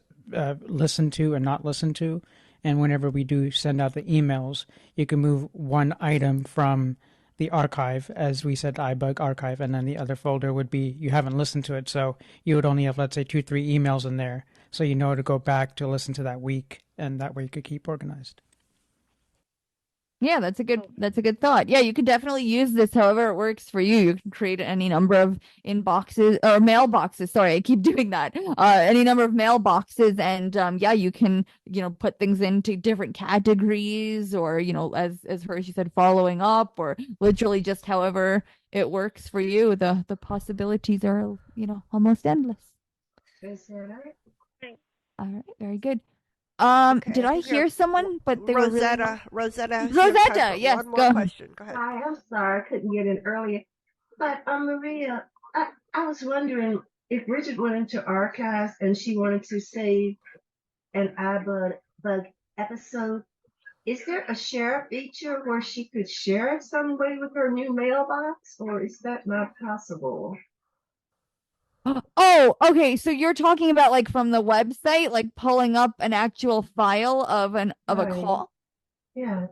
listen to and not listen to. And whenever we do send out the emails, you can move one item from the archive, as we said, iBug archive, and then the other folder would be you haven't listened to it. So you would only have, let's say, 2-3 emails in there. So you know to go back to listen to that week, and that way you could keep organized. Yeah, that's a good thought. Yeah, you can definitely use this however it works for you. You can create any number of inboxes or mailboxes. Sorry, I keep doing that. Any number of mailboxes, and you can put things into different categories, or as Hershey said, following up, or literally just however it works for you. The possibilities are almost endless. All right, very good. Did I hear someone? But they were really... Rosetta, yes, one more go ahead. question. Go ahead. Hi, I'm sorry I couldn't get in earlier. But Maria, I was wondering if Bridget went into archives and she wanted to save an iBug episode, is there a share feature where she could share somebody with her new mailbox, or is that not possible? Oh, okay. So you're talking about like from the website, like pulling up an actual file of a call? Yes.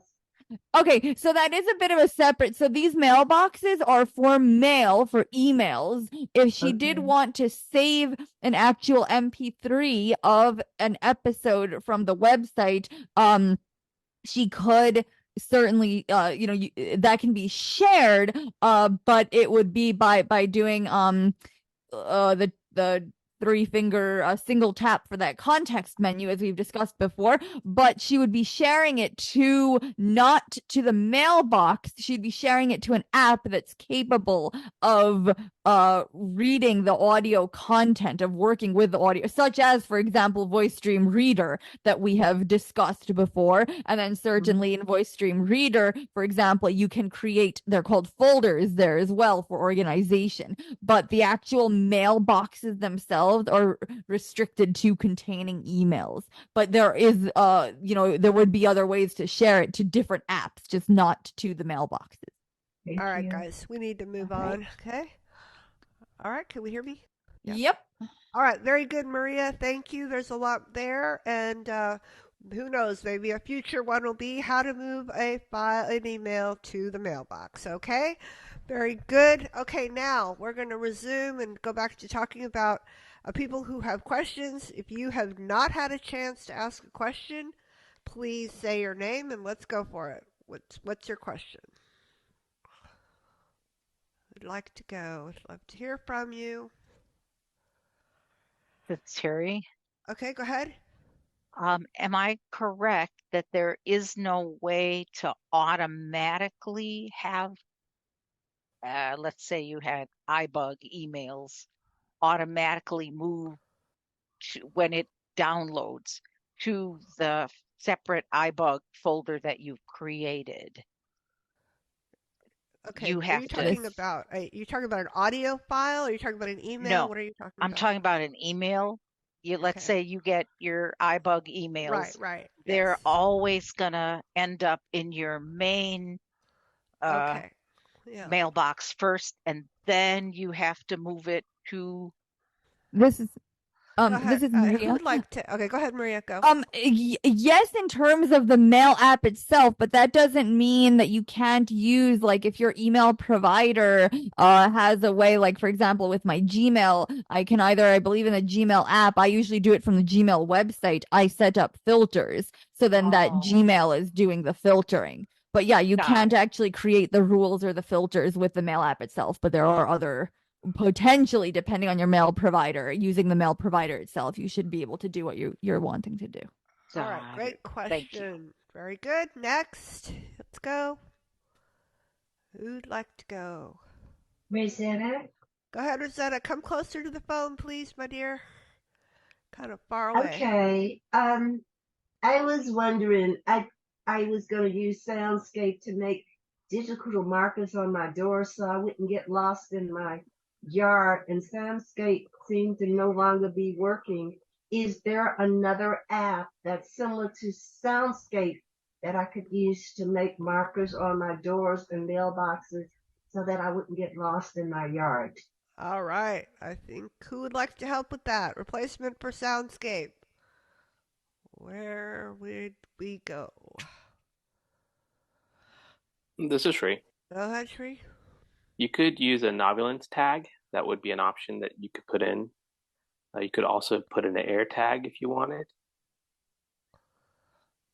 Okay, so that is a bit of a separate. So these mailboxes are for mail, for emails. If she did want to save an actual MP3 of an episode from the website, she could certainly, that can be shared, but it would be by doing the three finger single tap for that context menu, as we've discussed before. But she would be sharing it not to the mailbox. She'd be sharing it to an app that's capable of reading the audio content, of working with the audio, such as, for example, VoiceStream Reader that we have discussed before. And then certainly in VoiceStream Reader, for example, you can create, they're called folders there as well for organization. But the actual mailboxes themselves are restricted to containing emails. But there is, there would be other ways to share it to different apps, just not to the mailboxes. All right, guys, we need to move on. Okay. All right, can we hear me? Yeah. Yep. All right, very good, Maria. Thank you. There's a lot there, and who knows? Maybe a future one will be how to move an email to the mailbox. Okay. Very good. Okay, now we're going to resume and go back to talking about people who have questions. If you have not had a chance to ask a question, please say your name and let's go for it. What's your question? I'd like to go. I'd love to hear from you. It's Terry. Okay, go ahead. Am I correct that there is no way to automatically have, let's say you had iBug emails, automatically move when it downloads to the separate iBug folder that you've created? Okay, are you talking about an audio file? Are you talking about an email? No, what are you talking about? I'm talking about an email. let's say you get your iBUG emails. Right. They're Yes. always gonna end up in your main Okay. Yeah. mailbox first, and then you have to move it to. This is Go ahead. this is Who Maria. would like to? Okay, go ahead, Maria. Go. Yes, in terms of the mail app itself, but that doesn't mean that you can't use, like, if your email provider has a way, like, for example, with my Gmail, I can either, I believe in the Gmail app, I usually do it from the Gmail website. I set up filters, so then that Gmail is doing the filtering. But yeah, you can't actually create the rules or the filters with the mail app itself, but there are other potentially, depending on your mail provider, using the mail provider itself, you should be able to do what you're wanting to do. All right, great question. Very good. Next, let's go. Who'd like to go? Rosetta? Go ahead, Rosetta. Come closer to the phone, please, my dear. Kind of far away. Okay. I was wondering, I was going to use Soundscape to make digital markers on my door so I wouldn't get lost in my yard, and Soundscape seemed to no longer be working. Is there another app that's similar to Soundscape that I could use to make markers on my doors and mailboxes so that I wouldn't get lost in my yard? All right. I think who would like to help with that? Replacement for Soundscape. Where would we go? This is Sri. Go ahead, Sri. You could use a novolence tag. That would be an option that you could put in. You could also put in an air tag if you wanted.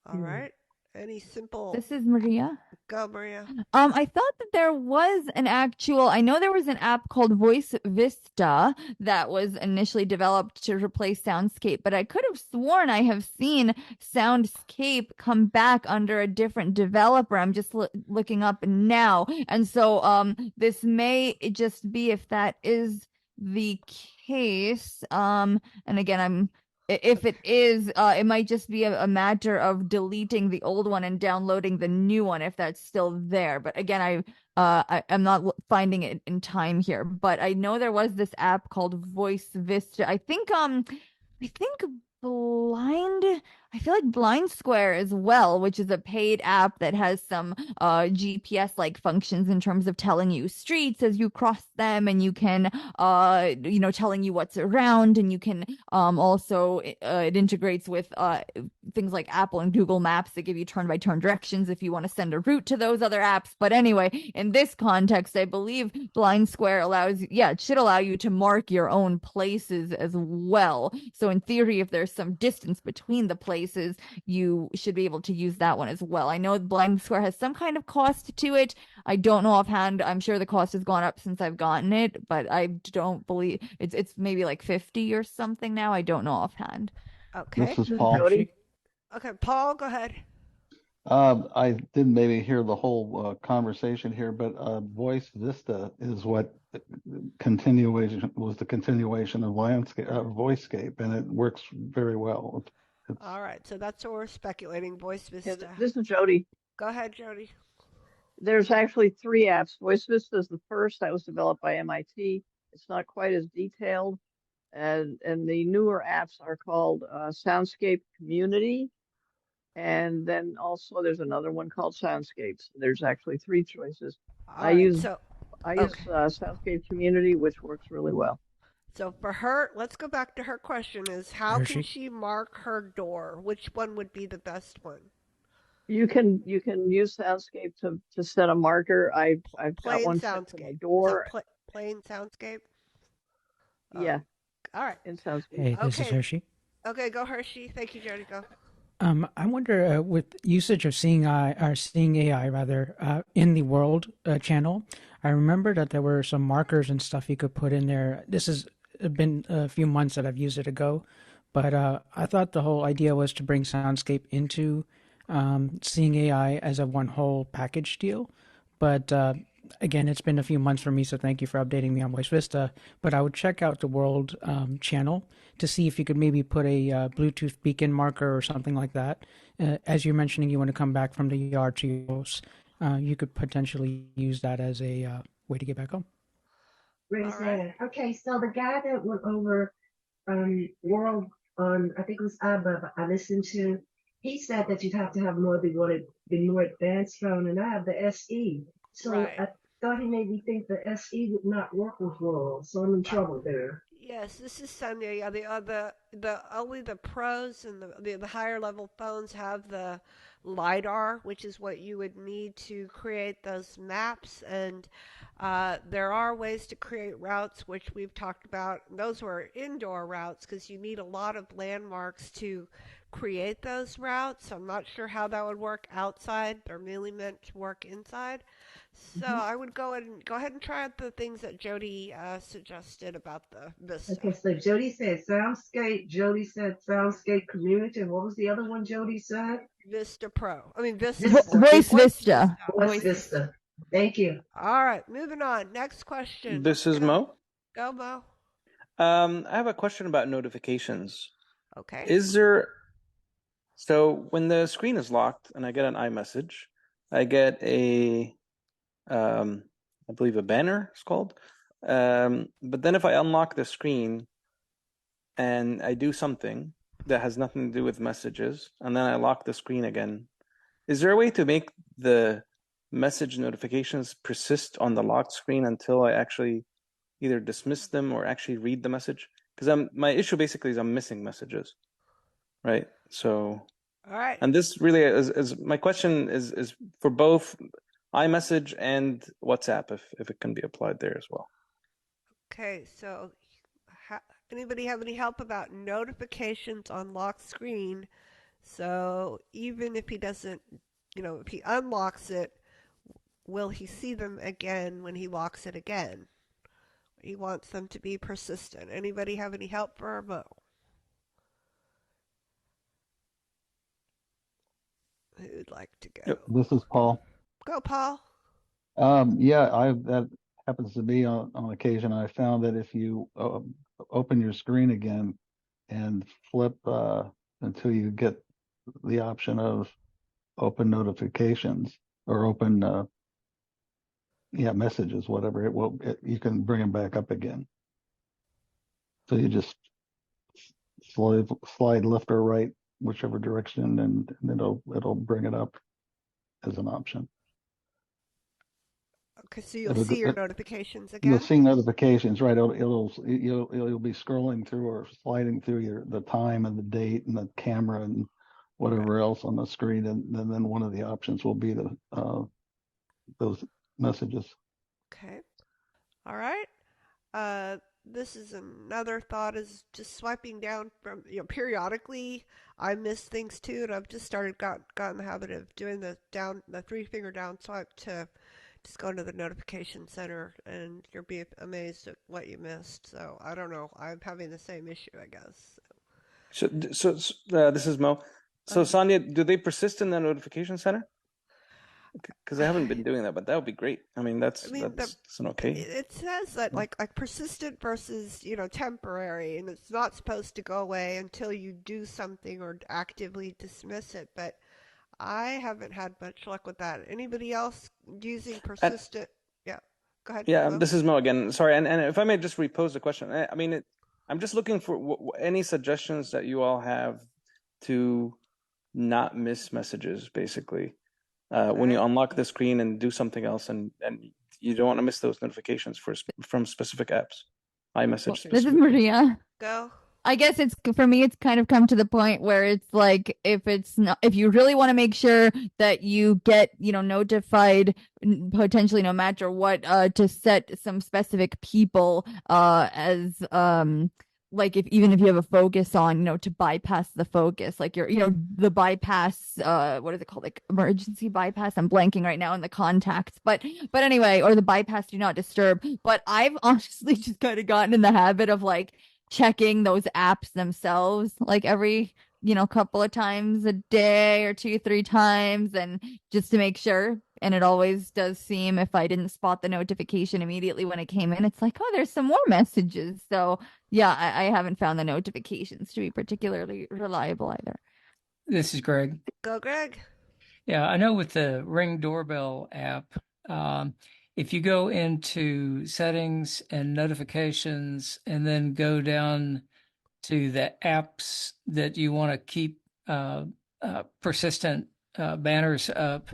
All right. Any simple. This is Maria. Go, Maria. I thought that there was an actual, I know there was an app called Voice Vista that was initially developed to replace Soundscape, but I could have sworn I have seen Soundscape come back under a different developer. I'm just looking up now. And so this may just be, if that is the case. And again, if it is, it might just be a matter of deleting the old one and downloading the new one if that's still there. But again, I'm not finding it in time here. But I know there was this app called Voice Vista. I think I feel like Blind Square as well, which is a paid app that has some GPS like functions in terms of telling you streets as you cross them, and you can telling you what's around, and you can also it integrates with things like Apple and Google Maps that give you turn-by-turn directions if you want to send a route to those other apps. But anyway, in this context, I believe Blind Square it should allow you to mark your own places as well. So in theory, if there's some distance between the places, you should be able to use that one as well. I know Blind Square has some kind of cost to it. I don't know offhand. I'm sure the cost has gone up since I've gotten it, but I don't believe it's maybe like 50 or something now. I don't know offhand. Okay. This is Paul. Okay, Paul, go ahead. I didn't maybe hear the whole conversation here, but Voice Vista is what was the continuation of VoiceScape, and it works very well. All right, so that's what we're speculating. Voice Vista. Yeah, this is Jody. Go ahead, Jody. There's actually 3 apps. Voice Vista is the first that was developed by MIT. It's not quite as detailed, and the newer apps are called Soundscape Community. And then also there's another one called Soundscapes. There's actually 3 choices. I use Soundscape Community, which works really well. So for her, let's go back to her question: is how can she mark her door? Which one would be the best one? You can use Soundscape to set a marker. I've got one set for my door. Plain Soundscape. Yeah. All right. In Soundscape. Hey, this is Hershey. Okay, go Hershey. Thank you, Jody. Go. I wonder with usage of Seeing AI rather in the World channel. I remember that there were some markers and stuff you could put in there. This has been a few months that I've used it ago, but I thought the whole idea was to bring Soundscape into Seeing AI as a one whole package deal. But again, it's been a few months for me, so thank you for updating me on Voice Vista. But I would check out the World channel to see if you could maybe put a Bluetooth beacon marker or something like that. As you're mentioning, you want to come back from the yard to your house. You could potentially use that as a way to get back home. Right. Okay, so the guy that went over World on, I think it was iBUG, I listened to. He said that you'd have to have the more advanced phone, and I have the SE. So Right. I thought he made me think the SE would not work with World, so I'm in trouble there. Yes, this is Sandhya. Yeah, the only the pros and the higher level phones have the lidar, which is what you would need to create those maps. And there are ways to create routes, which we've talked about. Those were indoor routes because you need a lot of landmarks to create those routes. I'm not sure how that would work outside. They're really meant to work inside. So I would go ahead and try out the things that Jody suggested about the Vista. Okay, so Jody said Soundscape, Jody said Soundscape Community, and what was the other one Jody said? Vista Pro. I mean Vista Voice Vista. Voice Vista. Thank you. All right, moving on. Next question. This is Mo. Go, Mo. I have a question about notifications. Okay. So when the screen is locked and I get an iMessage, I get I believe a banner, it's called. But then if I unlock the screen and I do something that has nothing to do with messages, and then I lock the screen again, is there a way to make the message notifications persist on the locked screen until I actually either dismiss them or actually read the message? Because my issue basically is I'm missing messages, right? So, all right. And this really is my question is for both iMessage and WhatsApp, if it can be applied there as well. Okay, so anybody have any help about notifications on locked screen? So even if he doesn't, if he unlocks it, will he see them again when he locks it again? He wants them to be persistent. Anybody have any help for Mo? Who'd like to go? This is Paul. Go, Paul. Yeah, that happens to be on occasion. I found that if you open your screen again and flip until you get the option of open notifications or open messages, whatever, you can bring them back up again. So you just slide left or right, whichever direction, and it'll bring it up as an option. Okay, so you'll see your notifications again. You'll see notifications, right? You'll be scrolling through or sliding through the time and the date and the camera and whatever else on the screen, and then one of the options will be those messages. Okay. All right. This is another thought is just swiping down from, periodically I miss things too, and I've just gotten the habit of doing the 3-finger down swipe to just go into the notification center, and you'll be amazed at what you missed. So I don't know. I'm having the same issue, I guess. So this is Mo. So Sandhya, do they persist in the notification center? Because I haven't been doing that, but that would be great. I mean, that's an okay. It says that like persistent versus temporary, and it's not supposed to go away until you do something or actively dismiss it. But I haven't had much luck with that. Anybody else using persistent? Yeah, go ahead. Yeah, Mo. this is Mo again. Sorry, and if I may just repose the question. I mean, I'm just looking for any suggestions that you all have to not miss messages, basically. When you unlock the screen and do something else, and you don't want to miss those notifications from specific apps. iMessage. This is Maria. Go. I guess for me, it's kind of come to the point where it's like if you really want to make sure that you get notified potentially no matter what, to set some specific people as like even if you have a focus on to bypass the focus, like the bypass, what is it called, like emergency bypass, I'm blanking right now in the contacts, but anyway, or the bypass do not disturb. But I've honestly just kind of gotten in the habit of like checking those apps themselves like every couple of times a day or 2-3 times, and just to make sure. And it always does seem, if I didn't spot the notification immediately when it came in, it's like, oh, there's some more messages. So yeah, I haven't found the notifications to be particularly reliable either. This is Greg. Go, Greg. Yeah, I know with the Ring Doorbell app, if you go into settings and notifications and then go down to the apps that you want to keep persistent banners up.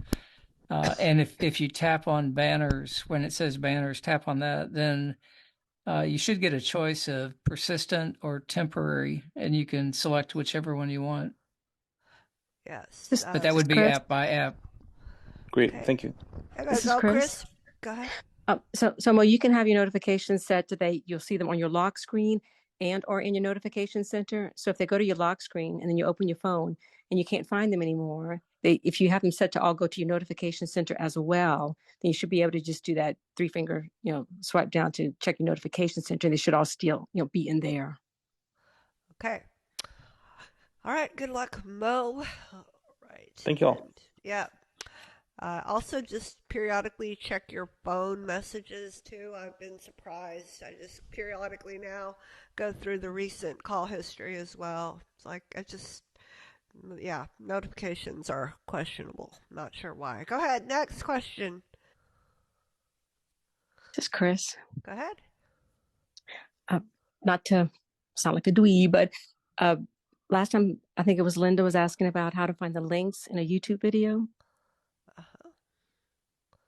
And if you tap on banners, when it says banners, tap on that, then you should get a choice of persistent or temporary, and you can select whichever one you want. Yes. But that would be Chris. app by app. Great, Okay. thank you. This is Chris. Go ahead. So Mo, you can have your notifications set so that you'll see them on your lock screen and or in your notification center. So if they go to your lock screen and then you open your phone and you can't find them anymore, if you have them set to all go to your notification center as well, then you should be able to just do that 3-finger, swipe down to check your notification center. They should all still, be in there. Okay. All right. Good luck, Mo. All right. Thank you all. And, yeah. Also, just periodically check your phone messages too. I've been surprised. I just periodically now go through the recent call history as well. It's like notifications are questionable. Not sure why. Go ahead. Next question. This is Chris. Go ahead. Not to sound like a dweeb, but last time I think it was Linda was asking about how to find the links in a YouTube video.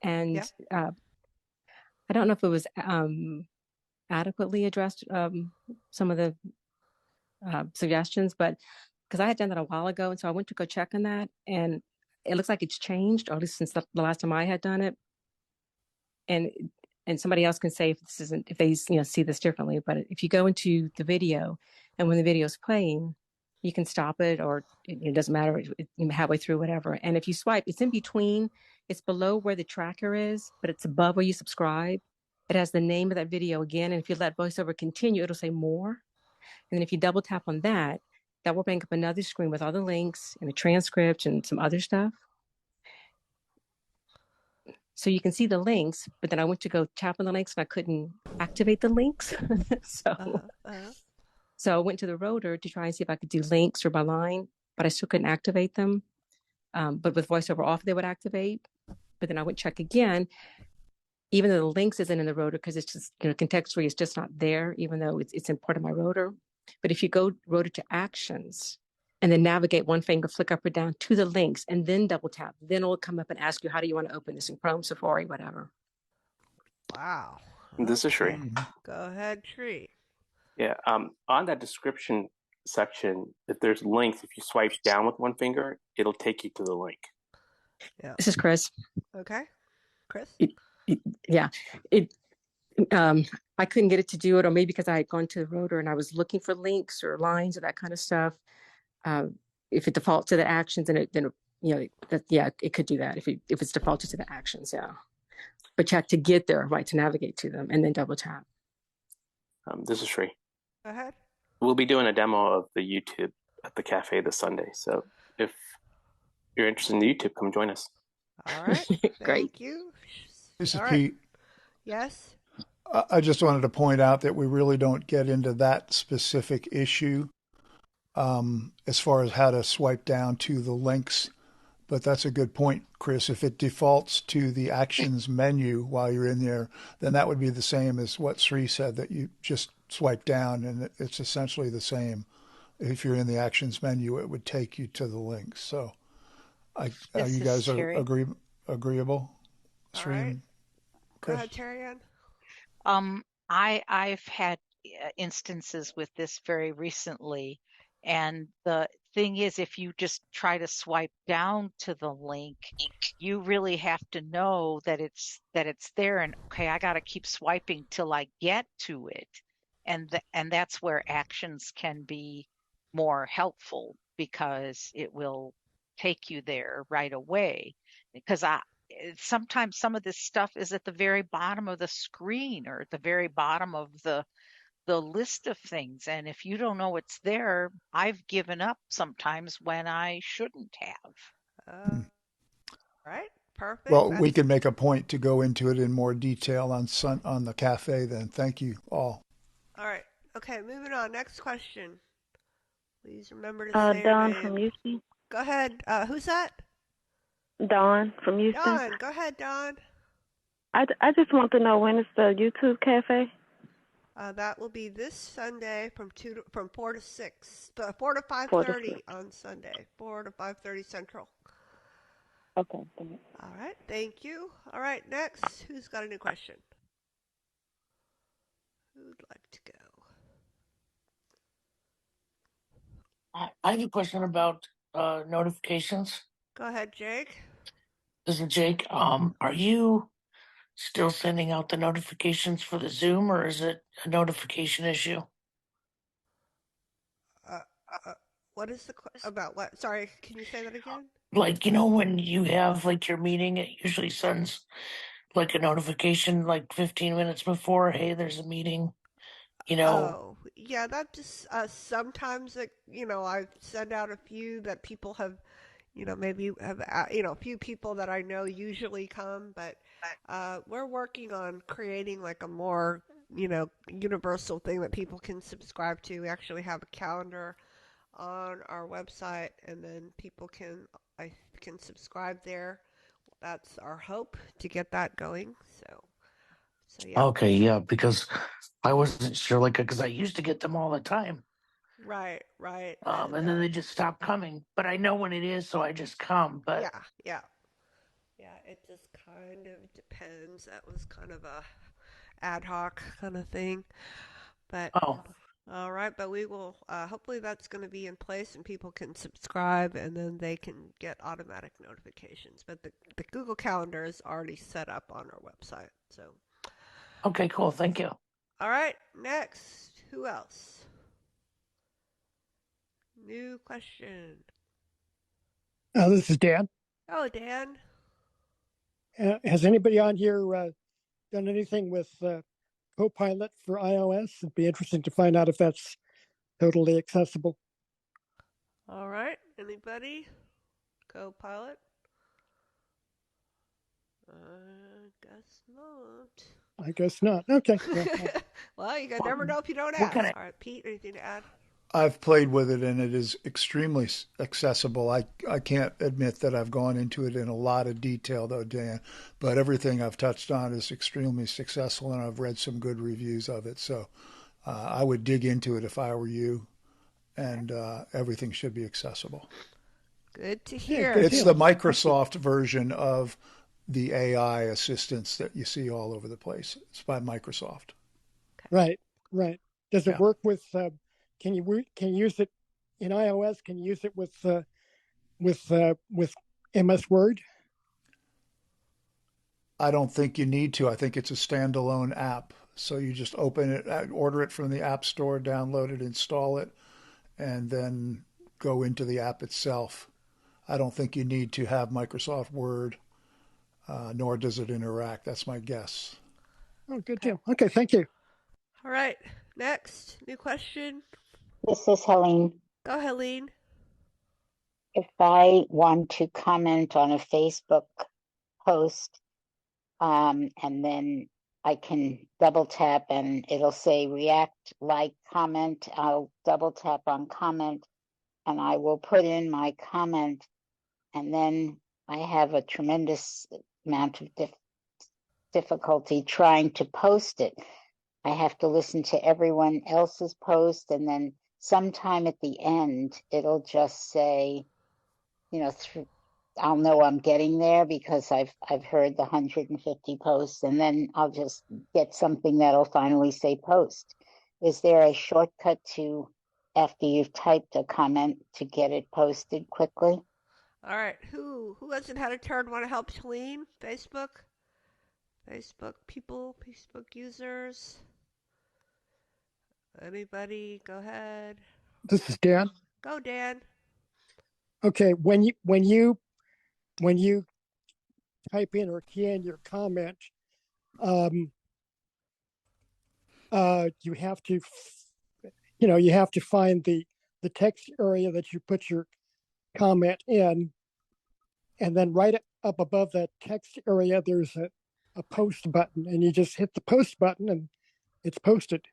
And I don't know if it was adequately addressed some of the suggestions, but because I had done that a while ago, and so I went to go check on that, and it looks like it's changed, or at least since the last time I had done it. And somebody else can say if they see this differently. But if you go into the video, and when the video is playing, you can stop it, or it doesn't matter, halfway through, whatever. And if you swipe, it's in between. It's below where the tracker is, but it's above where you subscribe. It has the name of that video again. And if you let VoiceOver continue, it'll say more. And then if you double tap on that, that will bring up another screen with all the links and the transcript and some other stuff. So you can see the links, but then I went to go tap on the links and I couldn't activate the links. So I went to the rotor to try and see if I could do links or by line, but I still couldn't activate them. But with VoiceOver off, they would activate. But then I would check again, even though the links isn't in the rotor, because it's just, contextually, it's just not there, even though it's in part of my rotor. But if you go rotor to actions and then navigate one finger, flick up or down to the links and then double tap, then it'll come up and ask you, how do you want to open this in Chrome, Safari, whatever. Wow. This is Shree. Go ahead, Tree. Yeah. On that description section, if there's links, if you swipe down with one finger, it'll take you to the link. Yeah. This is Chris. Okay. Chris? I couldn't get it to do it, or maybe because I had gone to the rotor and I was looking for links or lines or that kind of stuff. If it defaults to the actions, it could do that. If it's defaulted to the actions, yeah. But you have to get there, right, to navigate to them and then double tap. This is Shree. Go ahead. We'll be doing a demo of the YouTube at the cafe this Sunday. So if you're interested in the YouTube, come join us. All right. Great. Thank you. This is All Pete. Yes. I just wanted to point out that we really don't get into that specific issue as far as how to swipe down to the links. But that's a good point, Chris. If it defaults to the actions menu while you're in there, then that would be the same as what Sri said, that you just swipe down and it's essentially the same. If you're in the actions menu, it would take you to the links. So you guys are agreeable? Sri? All right. Go Chris? ahead, Terry Ann. I've had instances with this very recently, and the thing is, if you just try to swipe down to the link, you really have to know that it's there, and okay, I got to keep swiping till I get to it, and that's where actions can be more helpful, because it will take you there right away. Because sometimes some of this stuff is at the very bottom of the screen or at the very bottom of the list of things, and if you don't know it's there, I've given up sometimes when I shouldn't have. Right. Perfect. Well, we can make a point to go into it in more detail on the cafe then. Thank you all. All right. Okay, moving on. Next question. Please remember to say Dawn your name. from Houston. Go ahead. Who's that? Dawn from Houston. Dawn. Go ahead, Dawn. I just want to know, when is the YouTube cafe? That will be this Sunday from 4 to 6, 4 to 4 to 5:30 6. on Sunday, 4 to 5:30 Central. Okay. All right, thank you. All right, next, who's got a new question? Who'd like to go? I have a question about notifications. Go ahead, Jake. This is Jake. Are you still sending out the notifications for the Zoom, or is it a notification issue? Uh, what is about what? Sorry, can you say that again? Like, when you have like your meeting, it usually sends like a notification like 15 minutes before, hey, there's a meeting. Oh, yeah, that just sometimes I send out a few that people have, maybe have, a few people that I know usually come, but we're working on creating like a more, universal thing that people can subscribe to. We actually have a calendar on our website, and then people can subscribe there. That's our hope to get that going. So yeah. Okay, yeah, because I wasn't sure, like, because I used to get them all the time. Right. And then they just stop coming. But I know when it is, so I just come. But yeah. It just kind of depends. That was kind of a ad hoc kind of thing. But all right, but we will hopefully that's going to be in place and people can subscribe and then they can get automatic notifications. But the Google Calendar is already set up on our website. So okay, cool. Thank you. all right, next. Who else? New question. This is Dan. Oh, Dan. Has anybody on here done anything with Copilot for iOS? It'd be interesting to find out if that's totally accessible. All right. Anybody? Copilot? I guess not. Okay. Well, you never know if you don't ask. All right, Pete, anything to add? I've played with it and it is extremely accessible. I can't admit that I've gone into it in a lot of detail though, Dan, but everything I've touched on is extremely successful and I've read some good reviews of it. So I would dig into it if I were you, and everything should be accessible. Good to hear. It's the Microsoft version of the AI assistants that you see all over the place. It's by Microsoft. Right. Does it work with? Can you use it in iOS? Can you use it with MS Word? I don't think you need to. I think it's a standalone app. So you just open it, order it from the App Store, download it, install it, and then go into the app itself. I don't think you need to have Microsoft Word, nor does it interact. That's my guess. Oh, good deal. Okay, thank you. All right, next, new question. This is Helene. Go, Helene. If I want to comment on a Facebook post, and then I can double tap and it'll say react, like, comment. I'll double tap on comment and I will put in my comment, and then I have a tremendous amount of difficulty trying to post it. I have to listen to everyone else's post, and then sometime at the end, it'll just say, I'll know I'm getting there because I've heard the 150 posts, and then I'll just get something that'll finally say post. Is there a shortcut to, after you've typed a comment, to get it posted quickly? All right, who hasn't had a turn? Want to help Helene? Facebook people, Facebook users. Anybody? Go ahead. This is Dan. Go, Dan. Okay, when you type in or key in your comment, you have to, you have to find the text area that you put your comment in, and then right up above that text area, there's a post button, and you just hit the post button, and it's posted.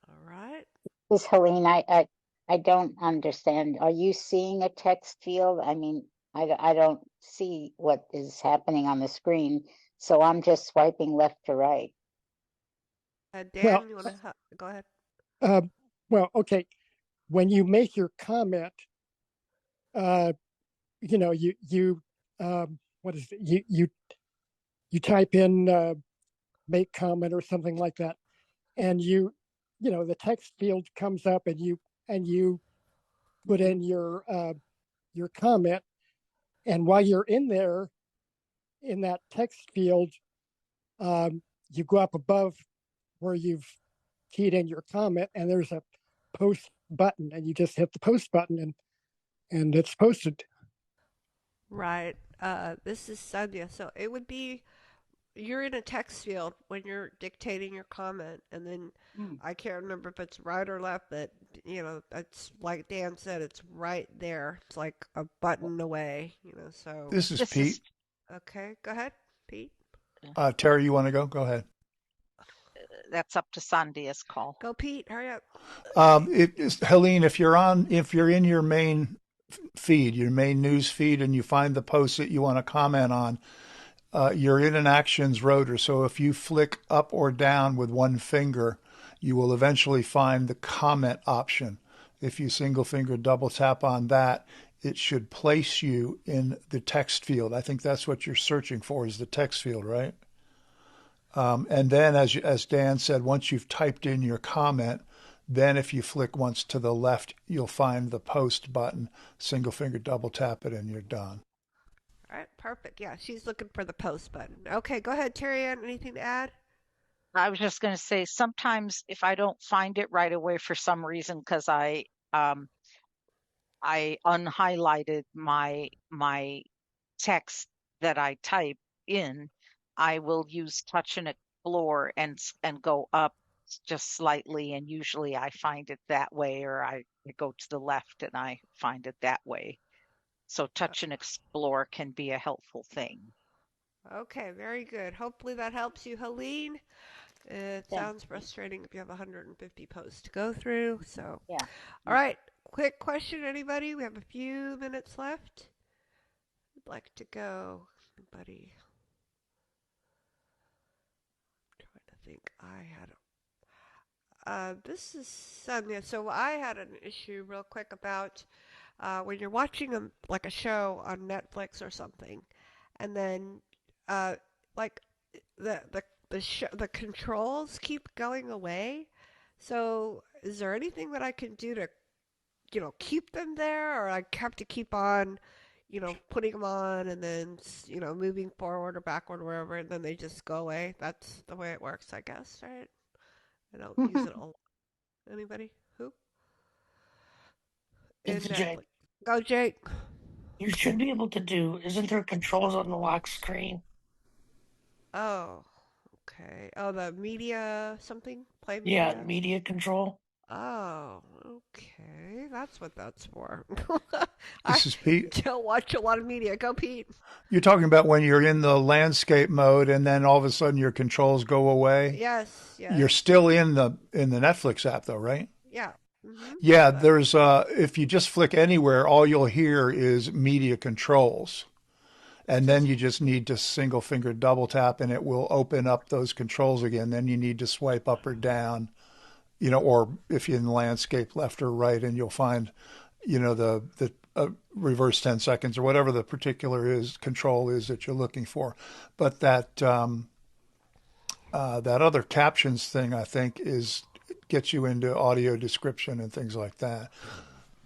All right. This is Helene. I don't understand. Are you seeing a text field? I mean, I don't see what is happening on the screen, so I'm just swiping left to right. Dan, Well, you want to go ahead? well, okay. When you make your comment, you know, what is it? You type in make comment or something like that, and you know, the text field comes up, and you put in your comment, and while you're in there in that text field, you go up above where you've keyed in your comment, and there's a post button, and you just hit the post button, and it's posted. Right. This is Sandhya. So it would be you're in a text field when you're dictating your comment, and then I can't remember if it's right or left, but it's like Dan said, it's right there. It's like a button away. So This is Pete. Okay, go ahead, Pete. Terry, you want to go? Go ahead. That's up to Sandhya's call. Go, Pete. Hurry up. Helene, if you're in your main feed, your main news feed, and you find the post that you want to comment on, you're in an actions rotor. So if you flick up or down with one finger, you will eventually find the comment option. If you single finger double tap on that, it should place you in the text field. I think that's what you're searching for, is the text field, right? And then, as Dan said, once you've typed in your comment, then if you flick once to the left, you'll find the post button. Single finger double tap it, and you're done. All right, perfect. Yeah, she's looking for the post button. Okay, go ahead, Terry. Anything to add? I was just going to say sometimes if I don't find it right away for some reason because I unhighlighted my text that I type in, I will use touch and explore and go up just slightly, and usually I find it that way, or I go to the left and I find it that way. So touch and explore can be a helpful thing. Okay, very good. Hopefully that helps you, Helene. It sounds frustrating if you have 150 posts to go through. So, yeah. All right, quick question, anybody? We have a few minutes left. I'd like to go. Anybody? I'm trying to think. This is Sandhya. So I had an issue real quick about when you're watching like a show on Netflix or something, and then like the controls keep going away. So is there anything that I can do to keep them there, or I have to keep on putting them on and then moving forward or backward or wherever, and then they just go away? That's the way it works, I guess, right? I don't use it a lot. Anybody? Who? It's In Jake. Netflix. Go, Jake. You should be able to do. Isn't there controls on the lock screen? Oh, okay. Oh, the media something? Play Yeah, media? media control. Oh, okay. That's what that's for. I This is Pete. don't watch a lot of media. Go, Pete. You're talking about when you're in the landscape mode and then all of a sudden your controls go away. Yes, yes. You're still in the Netflix app though, right? Yeah. Mm-hmm. Yeah, there's if you just flick anywhere, all you'll hear is media controls. And then you just need to single finger double tap and it will open up those controls again. Then you need to swipe up or down, or if you're in the landscape, left or right, and you'll find, the reverse 10 seconds or whatever the particular control is that you're looking for. But that other captions thing, I think, gets you into audio description and things like that.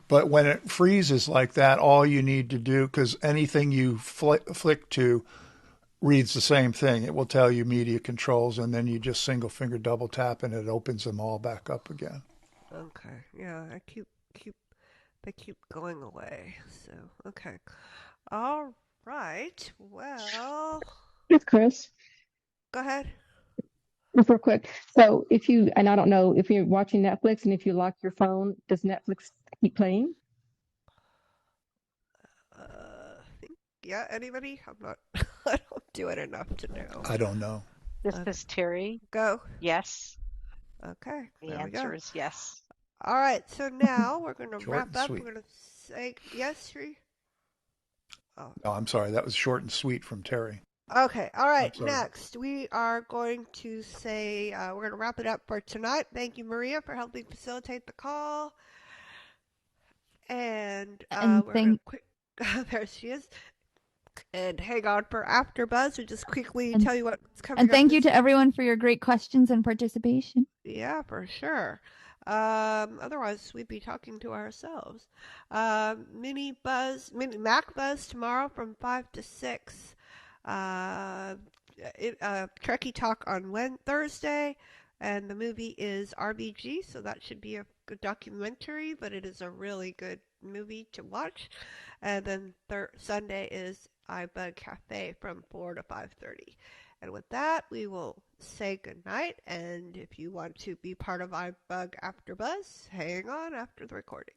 But when it freezes like that, all you need to do, because anything you flick to reads the same thing. It will tell you media controls, and then you just single finger double tap, and it opens them all back up again. Okay. Yeah, they keep going away. So okay. All right. Well. It's Chris. Go ahead. Real quick. So and I don't know if you're watching Netflix and if you lock your phone, does Netflix keep playing? Yeah, anybody? I'm not. I don't do it enough to know. I don't know. This is Terry. Go. Yes. Okay. The answer is yes. All right. So now we're going to wrap up. Sweet. We're going to say yes, Sri. Oh, I'm sorry. That was short and sweet from Terry. Okay, all right. I'm sorry. Next, we are going to say we're going to wrap it up for tonight. Thank you, Maria, for helping facilitate the call. And And we're going to thank quick. There she is. And hang on for AfterBuzz, or just quickly and tell you what's coming and up thank you this. to everyone for your great questions and participation. Yeah, for sure. Otherwise, we'd be talking to ourselves. Mini Mac Buzz tomorrow from 5 to 6. Trekkie Talk on Thursday. And the movie is RBG, so that should be a good documentary, but it is a really good movie to watch. And then Sunday is iBUG Cafe from 4 to 5:30. And with that, we will say goodnight. And if you want to be part of iBUG After Buzz, hang on after the recording.